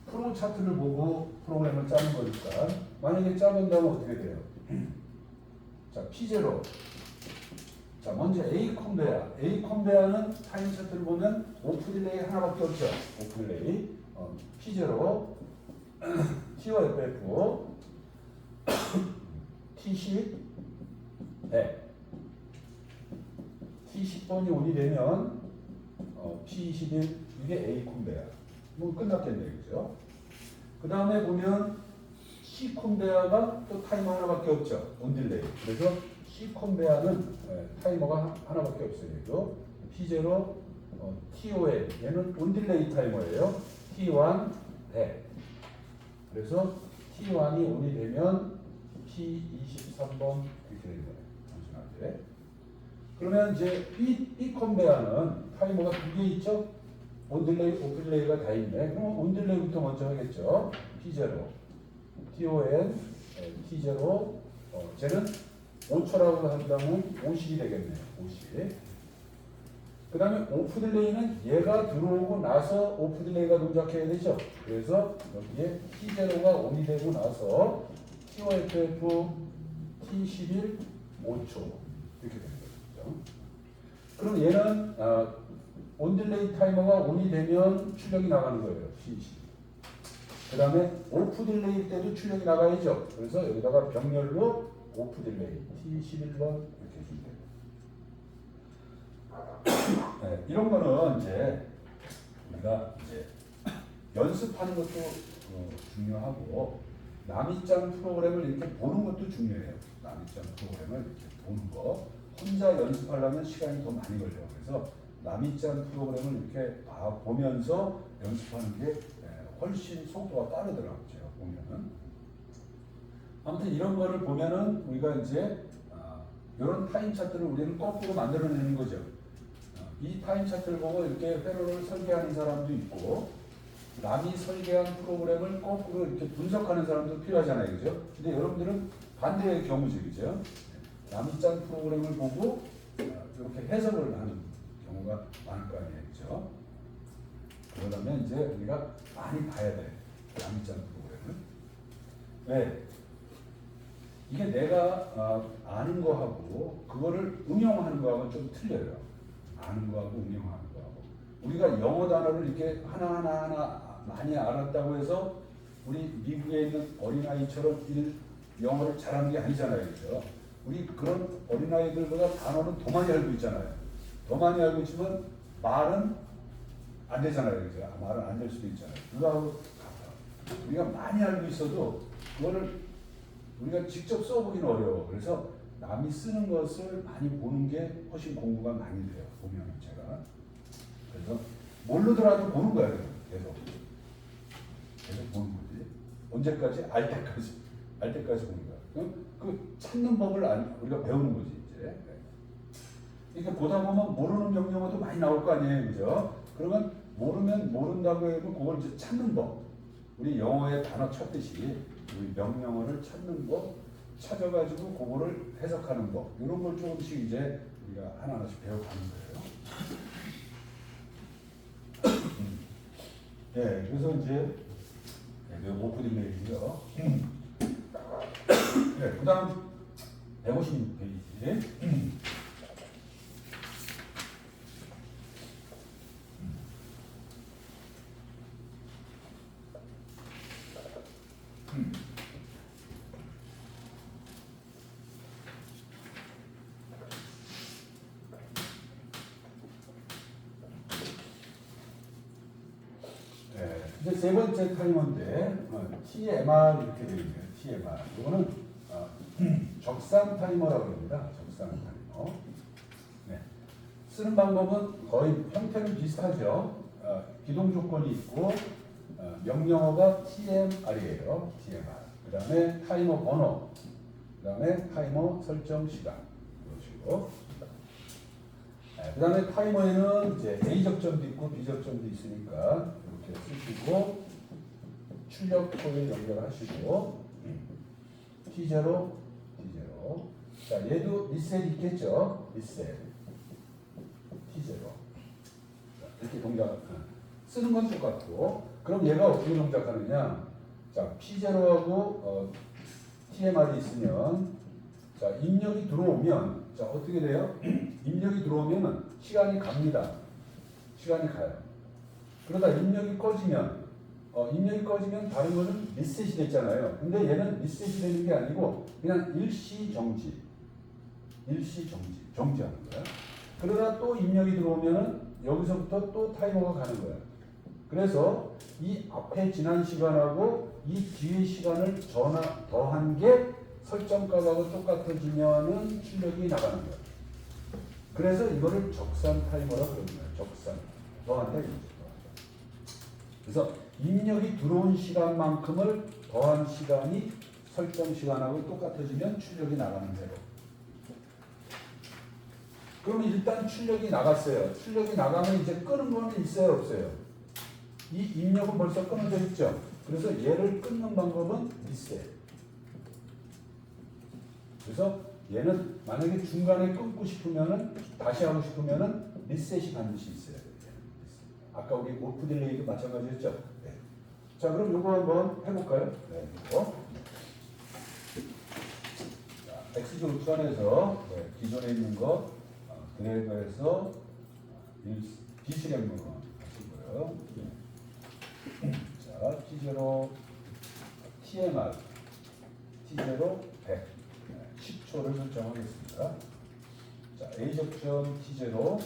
프로 차트를 보고 프로그램을 짜는 거니까 만약에 짜본다면 어떻게 돼요? 자, P0. 자, 먼저 A 컨베어. A 컨베어는 타임 차트를 보면 오프 딜레이 하나밖에 없죠. 오프 딜레이. P0, TOFF, T10, 네. T10번이 온이 되면 P21 이게 A 컨베어. 뭐 끝났겠네요. 그죠? 그 다음에 보면 C 컨베어가 또 타이머 하나밖에 없죠. 온 딜레이. 그래서 C 컨베어는 타이머가 하나밖에 없어요. 이거 P0, TOL 얘는 온 딜레이 타이머예요. T1, 100. 그래서 T1이 온이 되면 P23번 이렇게 되는 거예요. 단순하게. 그러면 이제 B 컨베어는 타이머가 2개 있죠? 온 딜레이, 오프 딜레이가 다 있네. 그럼 온 딜레이부터 먼저 하겠죠. P0, TON, T0, 쟤는 5초라고 한다면 50이 되겠네요. 50. 그 다음에 오프 딜레이는 얘가 들어오고 나서 오프 딜레이가 동작해야 되죠. 그래서 여기에 T0가 온이 되고 나서 TOFF, T11, 5초 이렇게 되는 거죠. 그럼 얘는 온 딜레이 타이머가 온이 되면 출력이 나가는 거예요. T20. 그 다음에 오프 딜레이 때도 출력이 나가야죠. 그래서 여기다가 병렬로 오프 딜레이 T11번 이렇게 해주면 돼요. 네, 이런 거는 이제 우리가 이제 연습하는 것도 중요하고 남이 짠 프로그램을 이렇게 보는 것도 중요해요. 남이 짠 프로그램을 이렇게 보는 거. 혼자 연습하려면 시간이 더 많이 걸려요. 그래서 남이 짠 프로그램을 이렇게 보면서 연습하는 게 훨씬 속도가 빠르더라고요. 제가 보면은. 아무튼 이런 거를 보면은 우리가 이제 이런 타임 차트를 우리는 거꾸로 만들어내는 거죠. 이 타임 차트를 보고 이렇게 회로를 설계하는 사람도 있고 남이 설계한 프로그램을 거꾸로 이렇게 분석하는 사람도 필요하잖아요. 그죠? 근데 여러분들은 반대의 경우죠. 그죠? 남이 짠 프로그램을 보고 이렇게 해석을 하는 경우가 많을 거 아니에요, 그렇죠? 그러려면 이제 우리가 많이 봐야 돼. 양립장 프로그램을. 왜? 이게 내가 아는 거하고 그거를 응용하는 거하고는 좀 틀려요. 아는 거하고 응용하는 거하고. 우리가 영어 단어를 이렇게 하나 많이 알았다고 해서 우리 미국에 있는 어린아이처럼 영어를 잘하는 게 아니잖아요. 그렇죠? 우리 그런 어린아이들보다 단어는 더 많이 알고 있잖아요. 더 많이 알고 있지만 말은 안 되잖아요. 그렇죠? 말은 안 될 수도 있잖아요. 그거하고 같아. 우리가 많이 알고 있어도 그거를 우리가 직접 써보기는 어려워. 그래서 남이 쓰는 것을 많이 보는 게 훨씬 공부가 많이 돼요. 보면 제가. 그래서 모르더라도 보는 거예요. 계속 보는 거지. 언제까지? 알 때까지 보는 거야. 그 찾는 법을 우리가 배우는 거지 이제. 이렇게 보다 보면 모르는 명령어도 많이 나올 거 아니에요, 그죠? 그러면 모르면 모른다고 해도 그걸 이제 찾는 법. 우리 영어의 단어 찾듯이 우리 명령어를 찾는 법, 찾아가지고 그거를 해석하는 법. 이런 걸 조금씩 이제 우리가 하나하나씩 배워가는 거예요. 네, 그래서 이제 오프닝 메일이죠. 네, 그 다음 156페이지. 이제 세 번째 타이머인데 TMR 이렇게 되어 있네요. TMR. 이거는 적상 타이머라고 합니다. 적상 타이머. 네. 쓰는 방법은 거의 형태는 비슷하죠. 기동 조건이 있고 명령어가 TMR이에요. TMR. 그 다음에 타이머 번호. 그 다음에 타이머 설정 시간. 그러시고. 그 다음에 타이머에는 이제 A 적점도 있고 B 적점도 있으니까 이렇게 쓰시고 출력 코일 연결하시고 T0, T0. 자, 얘도 리셋 있겠죠? 리셋. T0. 이렇게 동작. 쓰는 건 똑같고. 그럼 얘가 어떻게 동작하느냐? 자, P0하고 TMR이 있으면 자, 입력이 들어오면 자, 어떻게 돼요? 입력이 들어오면 시간이 갑니다. 시간이 가요. 그러다 입력이 꺼지면 다른 거는 리셋이 됐잖아요. 근데 얘는 리셋이 되는 게 아니고 그냥 일시 정지. 정지하는 거야. 그러다 또 입력이 들어오면은 여기서부터 또 타이머가 가는 거야. 그래서 이 앞에 지난 시간하고 이 뒤의 시간을 더한 게 설정값하고 똑같아지면은 출력이 나가는 거야. 그래서 이거를 적산 타이머라고 그럽니다. 적산. 더한다 이거죠. 그래서 입력이 들어온 시간만큼을 더한 시간이 설정 시간하고 똑같아지면 출력이 나가는 대로. 그럼 일단 출력이 나갔어요. 출력이 나가면 이제 끄는 거는 있어요, 없어요? 이 입력은 벌써 끊어져 있죠. 그래서 얘를 끊는 방법은 리셋. 그래서 얘는 만약에 중간에 끊고 싶으면은 다시 하고 싶으면은 리셋이 반드시 있어야 돼요. 아까 우리 오프 딜레이도 마찬가지였죠. 네. 자, 그럼 이거 한번 해볼까요? 네, 이거. 자, X조로 안에서 기존에 있는 거 드래그해서 비실행문으로 하시고요. 자, T0 TMR T0 100 10초를 설정하겠습니다. 자, A 적점 T0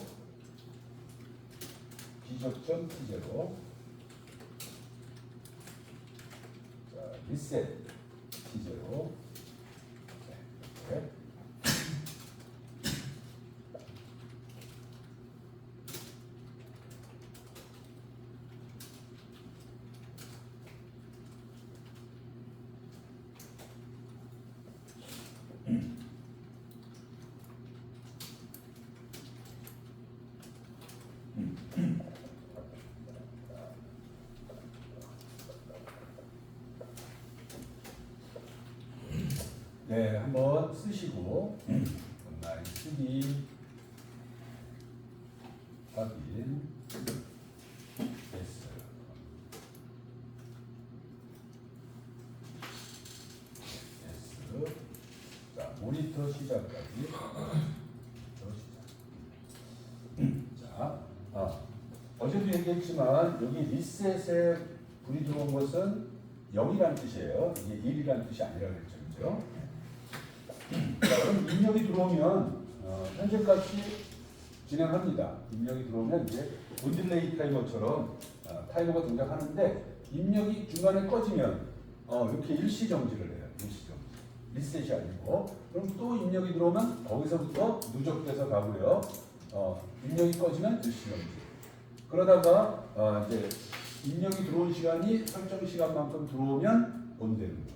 B 적점 T0 자, 리셋 T0 이렇게 네, 한번 쓰시고 온라인 쓰기 0부터 시작까지. 자, 어제도 얘기했지만 여기 리셋에 불이 들어온 것은 0이라는 뜻이에요. 이게 1이라는 뜻이 아니라는 거죠. 그죠? 자, 그럼 입력이 들어오면 현재 값이 진행합니다. 입력이 들어오면 이제 온딜레이 타이머처럼 타이머가 동작하는데 입력이 중간에 꺼지면 이렇게 일시 정지를 해요. 일시 정지. 리셋이 아니고 그럼 또 입력이 들어오면 거기서부터 누적돼서 가고요. 입력이 꺼지면 일시 정지. 그러다가 이제 입력이 들어온 시간이 설정 시간만큼 들어오면 온 되는 거예요.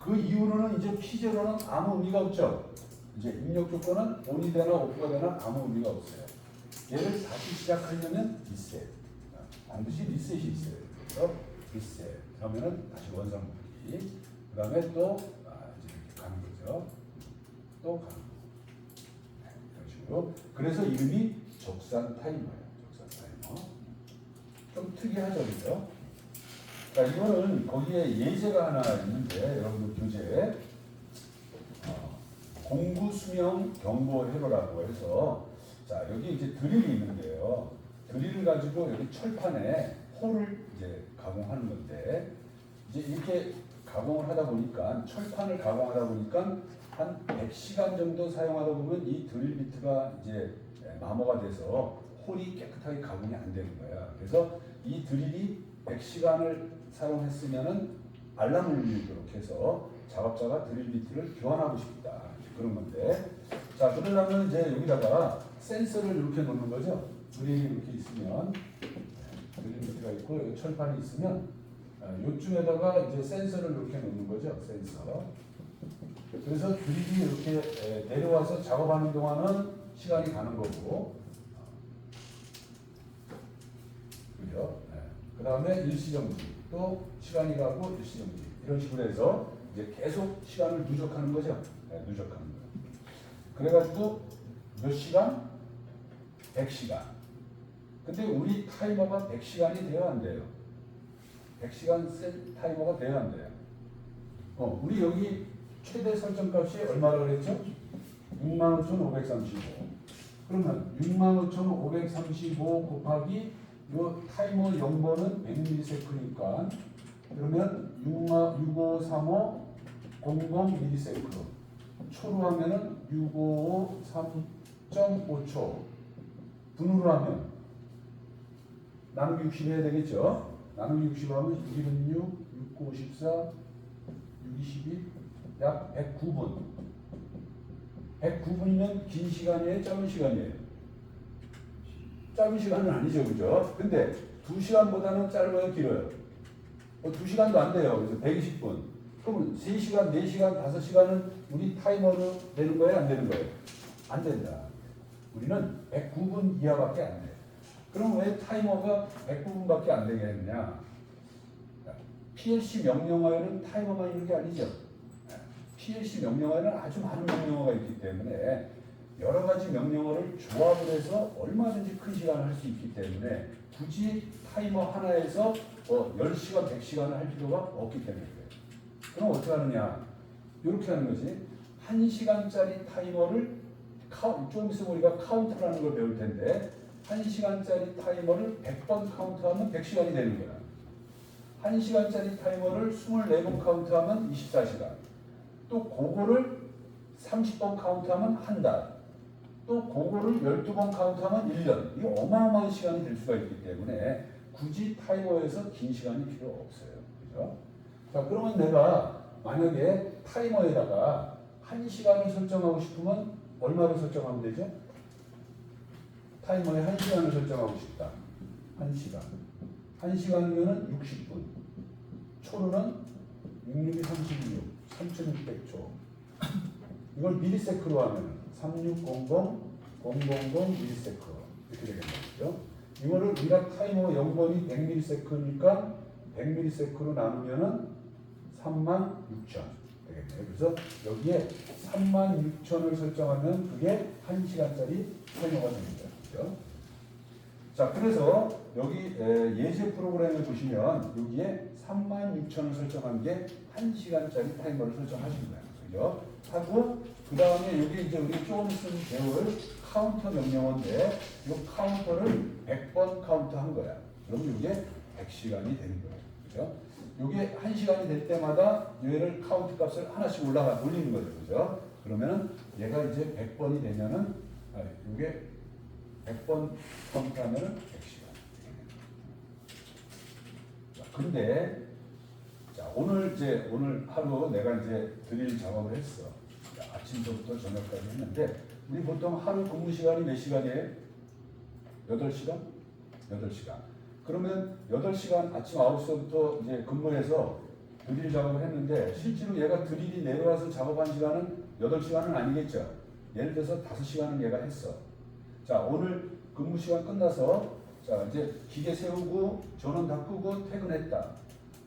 그 이후로는 이제 P0는 아무 의미가 없죠. 이제 입력 조건은 ON이 되나 OFF가 되나 아무 의미가 없어요. 얘를 다시 시작하려면 리셋. 반드시 리셋이 있어요. 그래서 리셋 하면은 다시 원상복귀. 그 다음에 또 이제 이렇게 가는 거죠. 또 가는 거. 이런 식으로. 그래서 이름이 적산 타이머예요. 적산 타이머. 좀 특이하죠, 그죠? 자, 이거는 거기에 예제가 하나 있는데 여러분들 교재에 공구 수명 경보 회로라고 해서 자 여기 이제 드릴이 있는데요. 드릴을 가지고 여기 철판에 홀을 이제 가공하는 건데 이제 이렇게 가공을 하다 보니까 철판을 가공하다 보니까 한 100시간 정도 사용하다 보면 이 드릴 비트가 이제 마모가 돼서 홀이 깨끗하게 가공이 안 되는 거야. 그래서 이 드릴이 100시간을 사용했으면은 알람을 울리도록 해서 작업자가 드릴 비트를 교환하고 싶다. 그런 건데. 자, 그러려면 이제 여기다가 센서를 이렇게 놓는 거죠. 드릴이 이렇게 있으면 드릴 비트가 있고 여기 철판이 있으면 요쯤에다가 이제 센서를 이렇게 놓는 거죠. 센서. 그래서 드릴이 이렇게 내려와서 작업하는 동안은 시간이 가는 거고. 그죠? 그 다음에 일시정지, 또 시간이 가고 일시정지 이런 식으로 해서 이제 계속 시간을 누적하는 거죠. 누적하는 거예요. 그래가지고 몇 시간? 100시간. 근데 우리 타이머가 100시간이 돼야 안 돼요. 100시간 타이머가 돼야 안 돼요. 우리 여기 최대 설정값이 얼마라고 그랬죠? 65,535. 그러면 65,535 곱하기 요 타이머 0번은 100ms니까 그러면 6535 00ms 초로 하면은 6553.5초 분으로 하면 나누기 60 해야 되겠죠. 나누기 60 하면 6, 6, 6, 9, 54, 6, 22, 약 109분. 109분이면 긴 시간이에요? 짧은 시간이에요? 짧은 시간은 아니죠, 그죠? 근데 2시간보다는 짧아요, 길어요? 2시간도 안 돼요. 그래서 120분. 그러면 3시간, 4시간, 5시간은 우리 타이머로 되는 거예요, 안 되는 거예요? 안 된다. 우리는 109분 이하밖에 안 돼요. 그럼 왜 타이머가 109분밖에 안 되겠느냐? PLC 명령어에는 타이머만 있는 게 아니죠. PLC 명령어에는 아주 많은 명령어가 있기 때문에 여러 가지 명령어를 조합을 해서 얼마든지 큰 시간을 할 수 있기 때문에 굳이 타이머 하나에서 10시간, 100시간을 할 필요가 없기 때문에 그래요. 그럼 어떻게 하느냐? 이렇게 하는 거지. 1시간짜리 타이머를 좀 있으면 우리가 카운트라는 걸 배울 텐데 1시간짜리 타이머를 100번 카운트하면 100시간이 되는 거야. 1시간짜리 타이머를 24번 카운트하면 24시간. 또 그거를 30번 카운트하면 한 달. 또 그거를 12번 카운트하면 1년. 이게 어마어마한 시간이 될 수가 있기 때문에 굳이 타이머에서 긴 시간이 필요 없어요. 그죠? 자, 그러면 내가 만약에 타이머에다가 1시간을 설정하고 싶으면 얼마로 설정하면 되죠? 타이머에 1시간을 설정하고 싶다. 1시간. 1시간이면 60분. 초로는 66이 36, 3600초. 이걸 미리세크로 하면 3600, 000 미리세크 이렇게 되겠죠. 이거를 우리가 타이머 0번이 100ms니까 100ms로 나누면은 36,000 되겠네요. 그래서 여기에 36,000을 설정하면 그게 1시간짜리 타이머가 됩니다. 그렇죠? 자, 그래서 여기 예제 프로그램을 보시면 여기에 36,000을 설정한 게 1시간짜리 타이머를 설정하신 거예요. 그죠? 하고 그 다음에 여기 이제 우리 조금 있으면 배울 카운터 명령어인데 이 카운터를 100번 카운트 한 거야. 그러면 이게 100시간이 되는 거예요. 그죠? 이게 1시간이 될 때마다 얘를 카운트 값을 하나씩 올리는 거죠. 그죠? 그러면은 얘가 이제 100번이 되면은 이게 100번 카운트 하면은 100시간. 자, 근데 자, 오늘 하루 내가 이제 드릴 작업을 했어. 아침부터 저녁까지 했는데 우리 보통 하루 근무 시간이 몇 시간이에요? 8시간? 8시간. 그러면 8시간 아침 9시부터 이제 근무해서 드릴 작업을 했는데 실제로 얘가 드릴이 내려와서 작업한 시간은 8시간은 아니겠죠. 예를 들어서 5시간은 얘가 했어. 자, 오늘 근무 시간 끝나서 자, 이제 기계 세우고 전원 다 끄고 퇴근했다.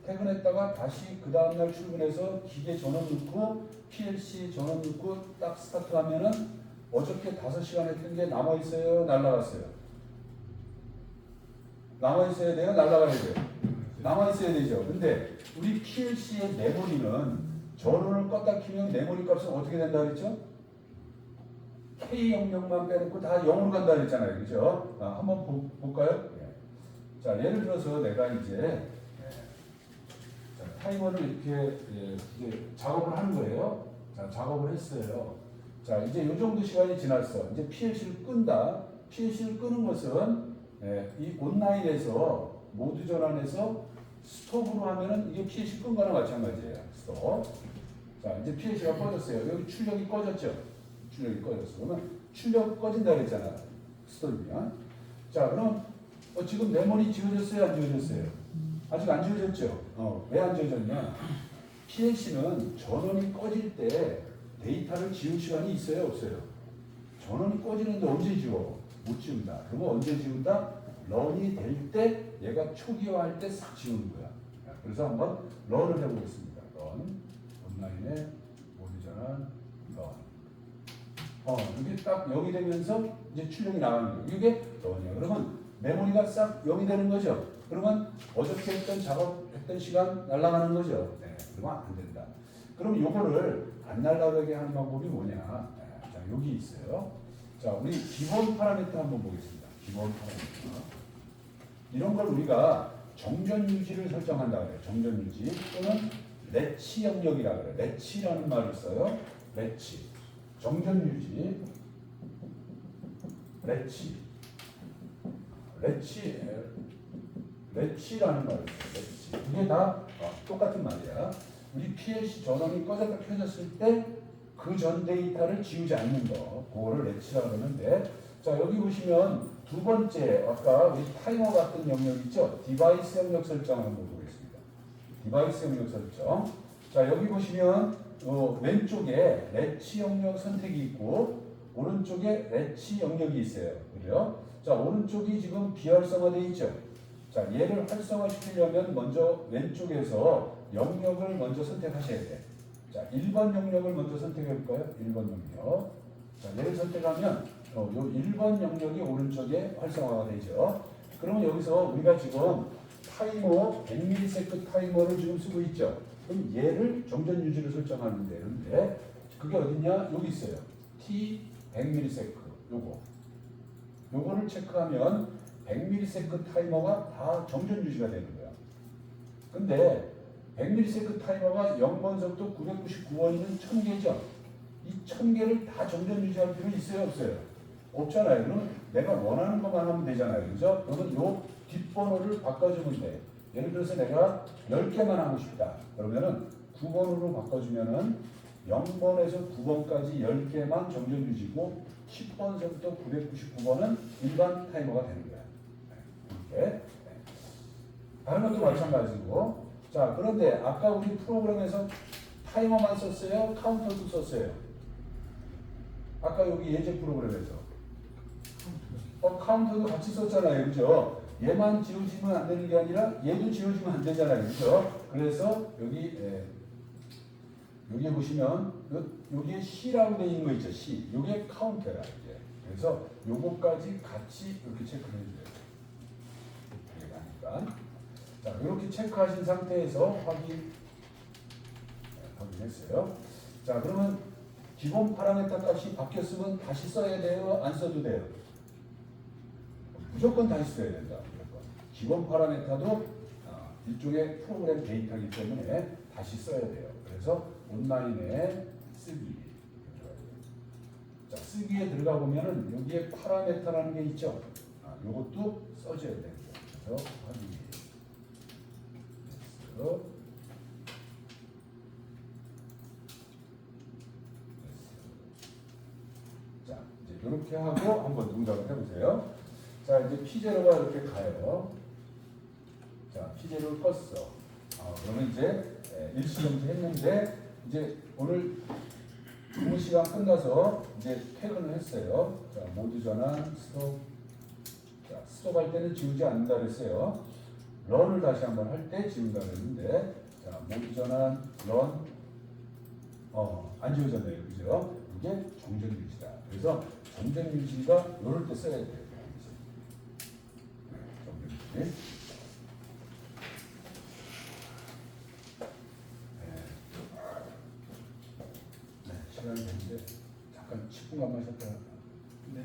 퇴근했다가 다시 그 다음날 출근해서 기계 전원 넣고 PLC 전원 넣고 딱 스타트하면은 어저께 5시간 했던 게 남아있어요? 날라갔어요? 남아있어야 돼요? 날라가야 돼요? 남아있어야 되죠. 근데 우리 PLC의 메모리는 전원을 껐다 키면 메모리 값은 어떻게 된다 그랬죠? K 영역만 빼놓고 다 0으로 간다 그랬잖아요. 그죠? 한번 볼까요? 자, 예를 들어서 내가 이제 타이머를 이렇게 이제 작업을 하는 거예요. 자, 작업을 했어요. 자, 이제 이 정도 시간이 지났어. 이제 PLC를 끈다. PLC를 끄는 것은 이 온라인에서 모드 전환해서 스톱으로 하면은 이게 PLC 끈 거나 마찬가지예요. 스톱. 자, 이제 PLC가 꺼졌어요. 여기 출력이 꺼졌죠. 출력이 꺼졌어. 그러면 출력 꺼진다 그랬잖아. 스톱이면. 자, 그럼 지금 메모리 지워졌어요? 안 지워졌어요? 아직 안 지워졌죠? 왜 안 지워졌냐? PLC는 전원이 꺼질 때 데이터를 지울 시간이 있어요? 없어요? 전원이 꺼지는데 언제 지워? 못 지운다. 그러면 언제 지운다? 런이 될 때 얘가 초기화할 때 싹 지우는 거야. 그래서 한번 런을 해보겠습니다. 런. 온라인에 모드 전환 런. 이게 딱 0이 되면서 이제 출력이 나가는 거예요. 이게 런이에요. 그러면 메모리가 싹 0이 되는 거죠. 그러면 어저께 했던 작업했던 시간 날아가는 거죠. 네, 그러면 안 된다. 그럼 요거를 안 날아가게 하는 방법이 뭐냐? 네, 자, 여기 있어요. 자, 우리 기본 파라미터 한번 보겠습니다. 기본 파라미터. 이런 걸 우리가 정전 유지를 설정한다 그래요. 정전 유지 또는 레치 영역이라 그래요. 레치라는 말을 써요. 레치. 정전 유지. 레치라는 말을 써요. 레치. 이게 다 똑같은 말이야. 우리 PLC 전원이 꺼졌다 켜졌을 때 그 전 데이터를 지우지 않는 거. 그거를 레치라고 그러는데 자, 여기 보시면 두 번째 아까 우리 타이머 같은 영역 있죠? 디바이스 영역 설정 한번 보겠습니다. 디바이스 영역 설정. 자, 여기 보시면 왼쪽에 레치 영역 선택이 있고 오른쪽에 레치 영역이 있어요. 그래요? 자, 오른쪽이 지금 비활성화되어 있죠? 자, 얘를 활성화시키려면 먼저 왼쪽에서 영역을 먼저 선택하셔야 돼. 자, 1번 영역을 먼저 선택해 볼까요? 1번 영역. 자, 얘를 선택하면 요 1번 영역이 오른쪽에 활성화가 되죠. 그러면 여기서 우리가 지금 타이머 100ms 타이머를 지금 쓰고 있죠. 그럼 얘를 정전 유지를 설정하는 데인데 그게 어딨냐? 여기 있어요. T 100ms 요거를 체크하면 100ms 타이머가 다 정전 유지가 되는 거야. 근데 100ms 타이머가 0번서부터 999번이면 1000개죠. 이 1000개를 다 정전 유지할 필요 있어요? 없어요? 없잖아요. 그럼 내가 원하는 것만 하면 되잖아요. 그죠? 그러면 요 뒷번호를 바꿔주면 돼. 예를 들어서 내가 10개만 하고 싶다. 그러면은 9번으로 바꿔주면은 0번에서 9번까지 10개만 정전 유지고 10번서부터 999번은 일반 타이머가 되는 거야. 이렇게. 다른 것도 마찬가지고. 자, 그런데 아까 우리 프로그램에서 타이머만 썼어요? 카운터도 썼어요? 아까 여기 예제 프로그램에서 카운터도 같이 썼잖아요. 그죠? 얘만 지워지면 안 되는 게 아니라 얘도 지워지면 안 되잖아요. 그죠? 그래서 여기 보시면 여기에 C라고 되어 있는 거 있죠. C. 요게 카운터야. 이제. 그래서 요거까지 같이 이렇게 체크를 해줘야 돼요. 이해가니까. 자, 이렇게 체크하신 상태에서 확인했어요. 자, 자, 그러면 기본 파라메타 값이 바뀌었으면 다시 써야 돼요? 안 써도 돼요? 무조건 다시 써야 된다. 무조건. 기본 파라메타도 일종의 프로그램 데이터이기 때문에 다시 써야 돼요. 그래서 온라인에 쓰기. 자, 쓰기에 들어가 보면은 여기에 파라메타라는 게 있죠. 요것도 써줘야 돼요. 그래서 확인. 자, 이제 이렇게 하고 한번 동작을 해보세요. 자, 이제 P0가 이렇게 가요. 자, P0를 껐어. 그러면 이제 일시정지 했는데 이제 오늘 근무 시간 끝나서 이제 퇴근을 했어요. 자, 모두 전환 스톱. 자, 스톱할 때는 지우지 않는다 그랬어요. 런을 다시 한번 할 때 지운다 그랬는데, 자, 모두 전환 런. 안 지워졌네요. 그죠? 이게 정전 유지다. 그래서 정전 유지가 이럴 때 써야 돼요. 정전 유지. 시간이 됐는데 잠깐 10분간 마셨다가 네.